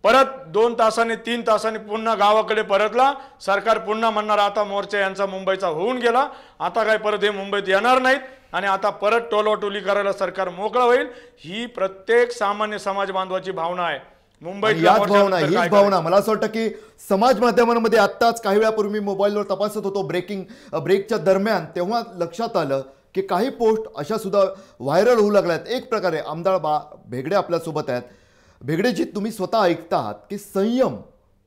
परत 2 तासाने 3 तासाने पुन्हा गावाकडे परतला, सरकार पुन्हा म्हणणार आता मोर्चा यांचा मुंबईचा होऊन गेला, आता काय परत हे मुंबईत येणार नाहीत आणि आता परत टोलवाटोली करायला सरकार मोकळा होईल. ही प्रत्येक सामान्य समाज बांधवाची भावना आहे. हीच भावना मला असं वाटतं की समाज माध्यमांमध्ये आत्ताच काही वेळापूर्वी मी मोबाईलवर तपासत होतो ब्रेकच्या दरम्यान, तेव्हा लक्षात आलं की काही पोस्ट अशा सुद्धा व्हायरल होऊ लागल्यात. एक प्रकारे आमदार भेगडे आपल्यासोबत आहेत. भेगडेजी, तुम्ही स्वतः ऐकता आहात की संयम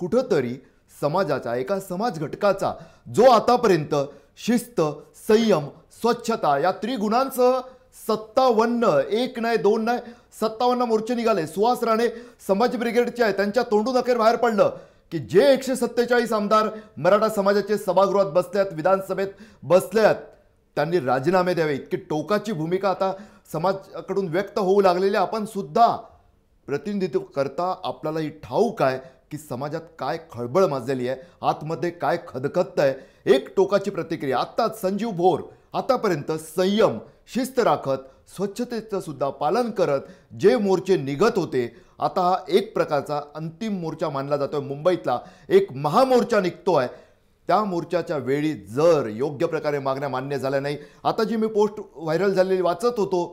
कुठंतरी समाजाचा, एका समाज घटकाचा जो आतापर्यंत शिस्त, संयम, स्वच्छता या त्रिगुणांसह 57, 1 नाही 2 नाही 57 मोर्चे निघाले. सुहास राणे समाज ब्रिगेडचे आहे, त्यांच्या तोंडून अखेर बाहेर पडलं की जे 147 आमदार मराठा समाजाचे सभागृहात बसल्यात, विधानसभेत बसल्यात, त्यांनी राजीनामे द्यावे. इतकी टोकाची भूमिका आता समाजाकडून व्यक्त होऊ लागलेली. आपण सुद्धा प्रतिनिधित्व करता आपल्याला ही ठाऊक आहे की समाजात काय खळबळ माजलेली आहे, आतमध्ये काय खदखदत आहे. एक टोकाची प्रतिक्रिया आत्ताच संजीव भोर, आतापर्यंत संयम, शिस्त राखत, स्वच्छतेचं सुद्धा पालन करत जे मोर्चे निघत होते, आता हा एक प्रकारचा अंतिम मोर्चा मानला जातोय. मुंबईतला एक महामोर्चा निघतोय. त्या मोर्चाच्या वेळी जर योग्य प्रकारे मागण्या मान्य झाल्या नाही, आता जी मी पोस्ट व्हायरल झालेली वाचत होतो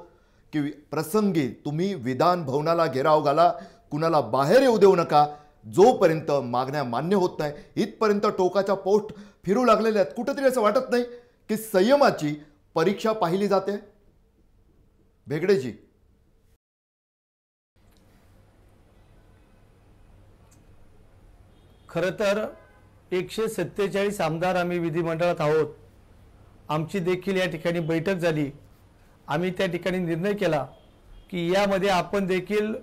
की प्रसंगी तुम्ही विधान भवनाला घेराव घाला, कुणाला बाहेर येऊ देऊ नका, जोपर्यंत मागण्या मान्य होत नाही इथपर्यंत टोकाच्या पोस्ट फिरू लागलेल्या आहेत. कुठेतरी असं वाटत नाही की संयमाची परीक्षा पाहिली जाते? भेगडेजी, खरं तर 147 आमदार आम्ही विधिमंडळात आहोत. आमची देखील या ठिकाणी बैठक झाली. आम्ही त्या ठिकाणी निर्णय केला की यामध्ये आपण देखील